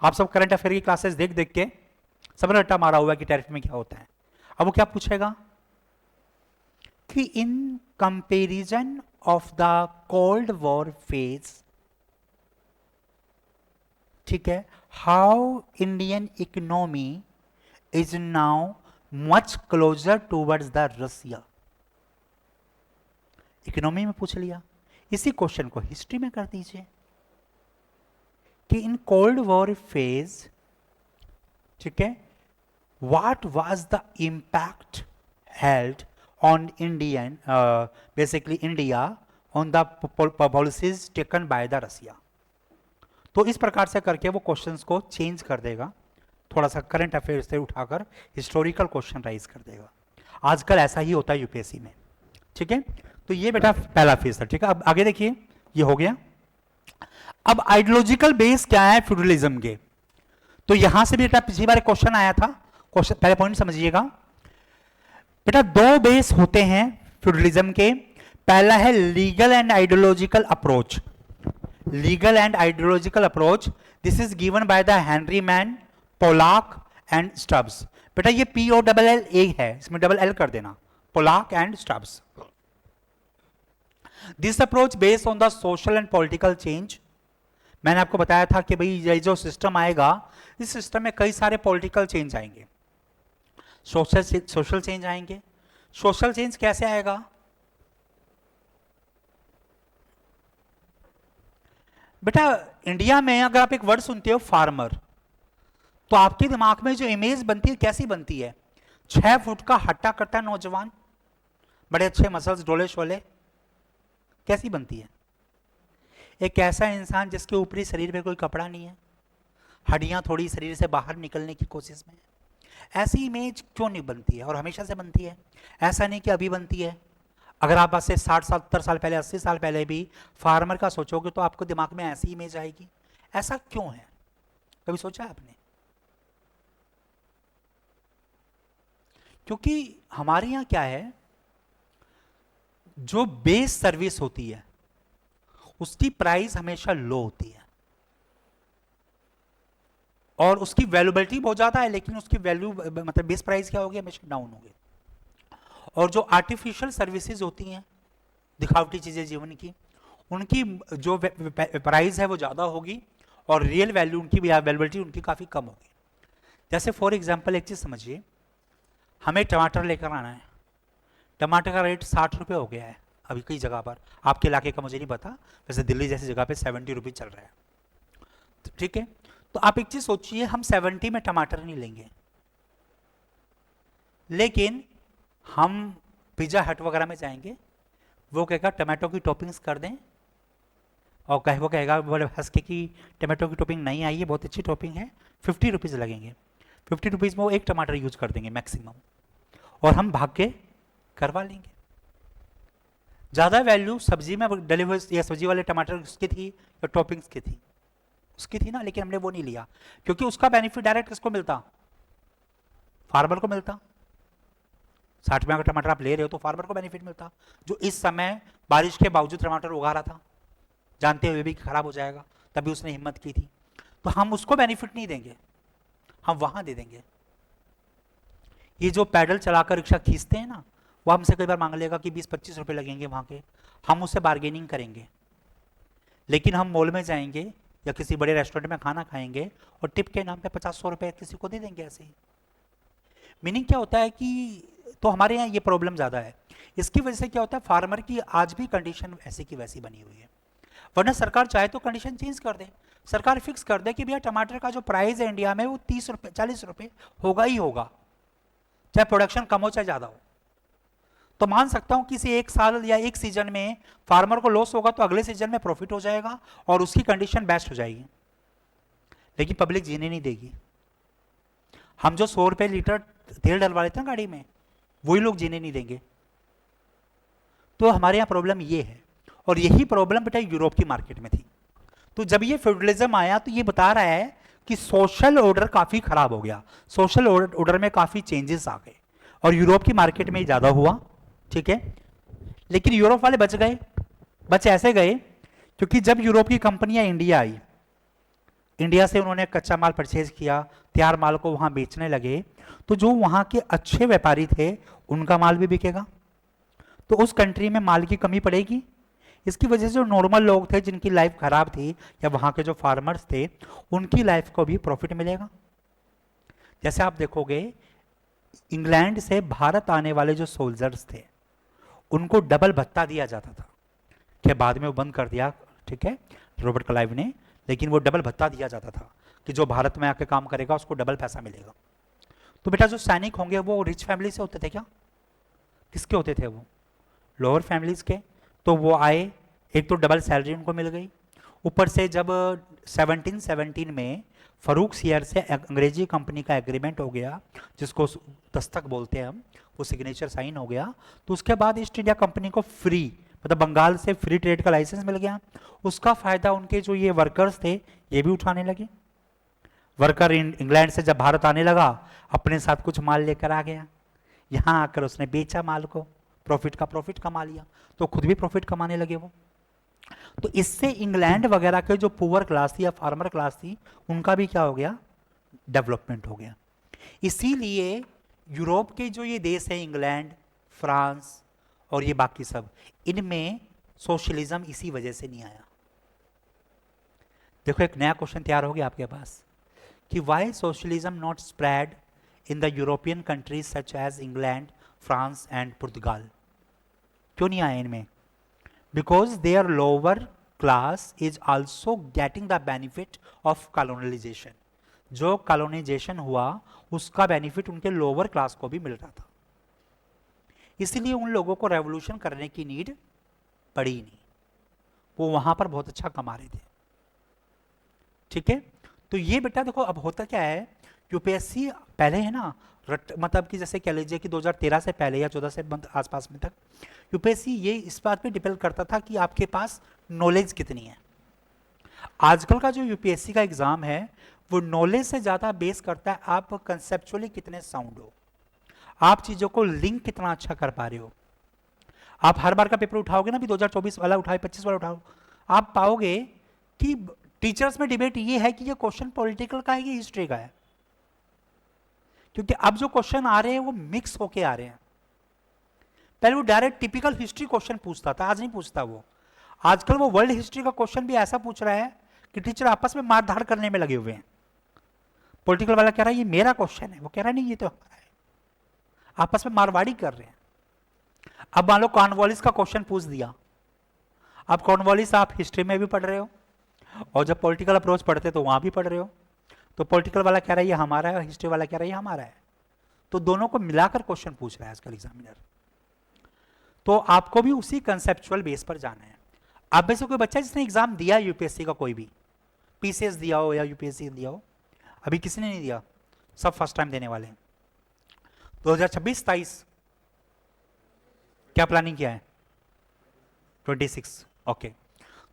आप सब करंट अफेयर की क्लासेस देख देख के सबने रट्टा मारा हुआ है कि टैरिफ में क्या होता है। अब वो क्या पूछेगा कि in comparison of the cold war phase, ठीक है, how Indian economy is now much closer towards the Russia. Economy में पूछ लिया, इसी क्वेश्चन को हिस्ट्री में कर दीजिए कि इन कोल्ड वॉर फेज, ठीक है, what was the impact held on Indian basically India on the policies taken by the Russia. तो इस प्रकार से करके वो क्वेश्चंस को चेंज कर देगा, थोड़ा सा करंट अफेयर से उठाकर हिस्टोरिकल क्वेश्चन राइज कर देगा। आजकल ऐसा ही होता है यूपीएससी में, ठीक है। तो ये बेटा पहला फेज था, ठीक है। अब आगे देखिए, ये हो गया। अब आइडियोलॉजिकल बेस क्या है फ्यूडलिज्म के, तो यहां से बेटा पिछली बार क्वेश्चन आया था, क्वेश्चन पहले पॉइंट समझिएगा बेटा। दो बेस होते हैं फ्यूडलिज्म के, पहला है legal and ideological approach. Legal and ideological approach, this is given by the Henry Maine, Pollock and Stubbs. बेटा ये POLL है, इसमें डबल L कर देना, Pollock and Stubbs. This approach based on the social and political change. मैंने आपको बताया था कि भाई ये जो सिस्टम आएगा, इस सिस्टम में कई सारे पॉलिटिकल चेंज आएंगे, सोशल चेंज आएंगे। सोशल चेंज कैसे आएगा बेटा? इंडिया में अगर आप एक वर्ड सुनते हो फार्मर, तो आपके दिमाग में जो इमेज बनती है कैसी बनती है? 6 फुट का हट्टा कट्टा नौजवान, बड़े अच्छे मसल्स डोले शोले, कैसी बनती है? एक ऐसा इंसान जिसके ऊपरी शरीर में कोई कपड़ा नहीं है, हड्डियां थोड़ी शरीर से बाहर निकलने की कोशिश में। ऐसी इमेज क्यों नहीं बनती है? और हमेशा से बनती है, ऐसा नहीं कि अभी बनती है। अगर आप आज से 60-70 साल पहले, 80 साल पहले भी फार्मर का सोचोगे तो आपको दिमाग में ऐसी इमेज आएगी। ऐसा क्यों है, कभी सोचा आपने? क्योंकि हमारे यहाँ क्या है, जो बेस सर्विस होती है उसकी प्राइस हमेशा लो होती है और उसकी वैल्यूबिलिटी बहुत ज्यादा है, लेकिन उसकी वैल्यू मतलब बेस प्राइस क्या होगी, हमेशा डाउन होगी। और जो आर्टिफिशियल सर्विसेज होती हैं, दिखावटी चीजें जीवन की, उनकी जो प्राइस है वो ज्यादा होगी और रियल वैल्यू उनकी वैल्यूबिलिटी उनकी काफी कम होगी। जैसे फॉर एग्जांपल एक चीज समझिए, हमें टमाटर लेकर आना है, टमाटर का रेट 60 रुपये हो गया है अभी कई जगह पर, आपके इलाके का मुझे नहीं पता, वैसे दिल्ली जैसी जगह पे 70 रुपये चल रहा है, ठीक है। तो आप एक चीज सोचिए, हम 70 में टमाटर नहीं लेंगे, लेकिन हम पिज्जा हट वगैरह में जाएंगे, वो कहेगा टमाटो की टॉपिंग्स कर दें, और वो कहेगा बोले हंस के कि टमाटो की टॉपिंग नहीं आई है, बहुत अच्छी टॉपिंग है, 50 रुपीज़ लगेंगे। 50 रुपीज़ में वो एक टमाटर यूज कर देंगे मैक्सिमम, और हम भाग के करवा लेंगे। ज़्यादा वैल्यू सब्जी में डली हुई या सब्जी वाले टमाटर उसकी थी या टॉपिंग्स की थी, उसकी थी ना, लेकिन हमने वो नहीं लिया क्योंकि उसका बेनिफिट डायरेक्ट किसको मिलता? फार्मर को मिलता। 60 में अगर टमाटर आप ले रहे हो तो फार्मर को बेनिफिट मिलता, जो इस समय बारिश के बावजूद टमाटर उगा रहा था, जानते हुए भी खराब हो जाएगा, तभी उसने हिम्मत की थी। तो हम उसको बेनिफिट नहीं देंगे, हम वहां दे देंगे। ये जो पैडल चलाकर रिक्शा खींचते हैं ना, वो हमसे कई बार मांग लेगा कि 20-25 रुपए लगेंगे वहां के, हम उससे बार्गेनिंग करेंगे। लेकिन हम मॉल में जाएंगे या किसी बड़े रेस्टोरेंट में खाना खाएंगे और टिप के नाम पे 50-100 रुपए किसी को दे देंगे ऐसे ही। मीनिंग क्या होता है कि, तो हमारे यहाँ ये प्रॉब्लम ज़्यादा है। इसकी वजह से क्या होता है, फार्मर की आज भी कंडीशन ऐसी की वैसी बनी हुई है। वरना सरकार चाहे तो कंडीशन चेंज कर दे, सरकार फिक्स कर दे कि भैया टमाटर का जो प्राइस है इंडिया में वो 30 रुपये 40 रुपये होगा ही होगा, चाहे प्रोडक्शन कम हो चाहे ज़्यादा हो। तो मान सकता हूं किसी एक साल या एक सीजन में फार्मर को लॉस होगा तो अगले सीजन में प्रॉफिट हो जाएगा और उसकी कंडीशन बेस्ट हो जाएगी। लेकिन पब्लिक जीने नहीं देगी। हम जो 100 रुपये लीटर तेल डलवा लेते हैं गाड़ी में, वही लोग जीने नहीं देंगे। तो हमारे यहाँ प्रॉब्लम ये है, और यही प्रॉब्लम बेटा यूरोप की मार्केट में थी। तो जब ये फेडरलिज्म आया तो ये बता रहा है कि सोशल ऑर्डर काफी खराब हो गया, सोशल ऑर्डर में काफी चेंजेस आ गए और यूरोप की मार्केट में ज्यादा हुआ, ठीक है। लेकिन यूरोप वाले बच गए, बच ऐसे गए क्योंकि जब यूरोप की कंपनियां इंडिया आई, इंडिया से उन्होंने कच्चा माल परचेज किया, तैयार माल को वहां बेचने लगे, तो जो वहां के अच्छे व्यापारी थे उनका माल भी बिकेगा, तो उस कंट्री में माल की कमी पड़ेगी। इसकी वजह से जो नॉर्मल लोग थे जिनकी लाइफ खराब थी या वहां के जो फार्मर्स थे उनकी लाइफ को भी प्रॉफिट मिलेगा। जैसे आप देखोगे इंग्लैंड से भारत आने वाले जो सोल्जर्स थे उनको डबल भत्ता दिया जाता था, कि बाद में वो बंद कर दिया, ठीक है, रॉबर्ट क्लाइव ने, लेकिन वो डबल भत्ता दिया जाता था कि जो भारत में आके काम करेगा उसको डबल पैसा मिलेगा। तो बेटा जो सैनिक होंगे वो रिच फैमिली से होते थे क्या? किसके होते थे वो? लोअर फैमिलीज के। तो वो आए, एक तो डबल सैलरी उनको मिल गई, ऊपर से जब 1717 में फरूक सियर से अंग्रेजी कंपनी का एग्रीमेंट हो गया, जिसको दस्तक बोलते हैं हम, वो सिग्नेचर साइन हो गया, तो उसके बाद ईस्ट इंडिया कंपनी को फ्री, मतलब बंगाल से फ्री ट्रेड का लाइसेंस मिल गया। उसका फायदा उनके जो ये वर्कर्स थे ये भी उठाने लगे। वर्कर इंग्लैंड से जब भारत आने लगा, अपने साथ कुछ माल लेकर आ गया, यहाँ आकर उसने बेचा माल को, प्रॉफिट कमा लिया, तो खुद भी प्रॉफिट कमाने लगे वो। तो इससे इंग्लैंड वगैरह के जो पुअर क्लास थी या फार्मर क्लास थी, उनका भी क्या हो गया, डेवलपमेंट हो गया। इसीलिए यूरोप के जो ये देश है, इंग्लैंड, फ्रांस और ये बाकी सब, इनमें सोशलिज्म इसी वजह से नहीं आया। देखो एक नया क्वेश्चन तैयार हो गया आपके पास कि why socialism not spread in the European countries such as England, France and Portugal. क्यों नहीं आए इनमें? Because their lower class is also getting the benefit of colonisation. जो कॉलोनाइजेशन हुआ उसका बेनिफिट उनके लोअर क्लास को भी मिल रहा था, इसलिए उन लोगों को रेवोल्यूशन करने की नीड पड़ी नहीं, वो वहां पर बहुत अच्छा कमा रहे थे। ठीक है, तो ये बेटा देखो अब होता क्या है, यूपीएससी पहले है ना, मतलब कि जैसे कह लीजिए कि 2013 से पहले या 14 से आसपास में तक यूपीएससी ये इस बात पे डिपेंड करता था कि आपके पास नॉलेज कितनी है। आजकल का जो यूपीएससी का एग्जाम है वो नॉलेज से ज़्यादा बेस करता है आप कंसेप्चुअली कितने साउंड हो, आप चीज़ों को लिंक कितना अच्छा कर पा रहे हो। आप हर बार का पेपर उठाओगे ना, भी 2024 वाला उठाओ, 25 वाला उठाओ, आप पाओगे कि टीचर्स में डिबेट ये है कि ये क्वेश्चन पॉलिटिकल का है कि हिस्ट्री का है, क्योंकि अब जो क्वेश्चन आ रहे हैं वो मिक्स होके आ रहे हैं। पहले वो डायरेक्ट टिपिकल हिस्ट्री क्वेश्चन पूछता था, आज नहीं पूछता वो। आजकल वो वर्ल्ड हिस्ट्री का क्वेश्चन भी ऐसा पूछ रहा है कि टीचर आपस में मारधाड़ करने में लगे हुए हैं। पॉलिटिकल वाला कह रहा है ये मेरा क्वेश्चन है, वो कह रहा है नहीं ये तो हमारा है, आपस में मारवाड़ी कर रहे हैं। अब मान लो कॉर्नवालिस का क्वेश्चन पूछ दिया, अब कॉर्नवालिस आप हिस्ट्री में भी पढ़ रहे हो और जब पॉलिटिकल अप्रोच पढ़ते तो वहां भी पढ़ रहे हो, तो पॉलिटिकल वाला कह रहा है ये हमारा है और हिस्ट्री वाला कह रहा है ये हमारा है, तो दोनों को मिलाकर क्वेश्चन पूछ रहा है आजकल एग्जामिनर। तो आपको भी उसी कंसेप्चुअल बेस पर जाना है। आप में से कोई बच्चा जिसने एग्जाम दिया यूपीएससी का, कोई भी पीसीएस दिया हो या यूपीएससी दिया हो? अभी किसी ने नहीं दिया, सब फर्स्ट टाइम देने वाले हैं। 2026-27 क्या प्लानिंग किया है? 26, ओके।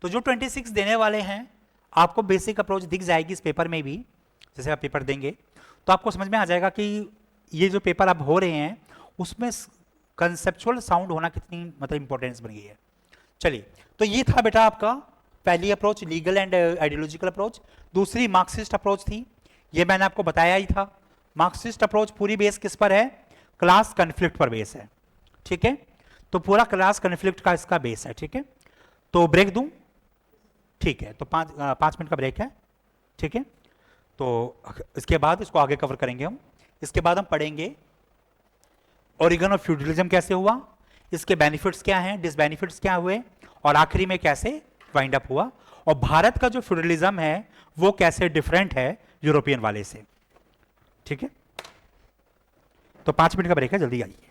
तो जो 26 देने वाले हैं आपको बेसिक अप्रोच दिख जाएगी इस पेपर में भी। जैसे आप पेपर देंगे तो आपको समझ में आ जाएगा कि ये जो पेपर अब हो रहे हैं उसमें कंसेप्चुअल साउंड होना कितनी मतलब इंपॉर्टेंस बन गई है। चलिए, तो ये था बेटा आपका पहली approach, legal and ideological approach. दूसरी मार्क्सिस्ट अप्रोच थी, ये मैंने आपको बताया ही था। मार्क्सिस्ट अप्रोच पूरी बेस किस पर है? क्लास कन्फ्लिक्ट पर बेस है। ठीक है, तो पूरा क्लास कन्फ्लिक्ट का इसका बेस है। ठीक है, तो ब्रेक दूं? ठीक है, तो 5 मिनट का ब्रेक है। ठीक है, तो इसके बाद इसको आगे कवर करेंगे हम। इसके बाद हम पढ़ेंगे ओरिजिन ऑफ फ्यूडलिज्म कैसे हुआ, इसके बेनिफिट्स क्या हैं, डिसबेनिफिट्स क्या हुए, और आखिरी में कैसे वाइंड अप हुआ, और भारत का जो फ्यूडलिज्म है वो कैसे डिफरेंट है यूरोपियन वाले से। ठीक है, तो 5 मिनट का ब्रेक है, जल्दी आइए।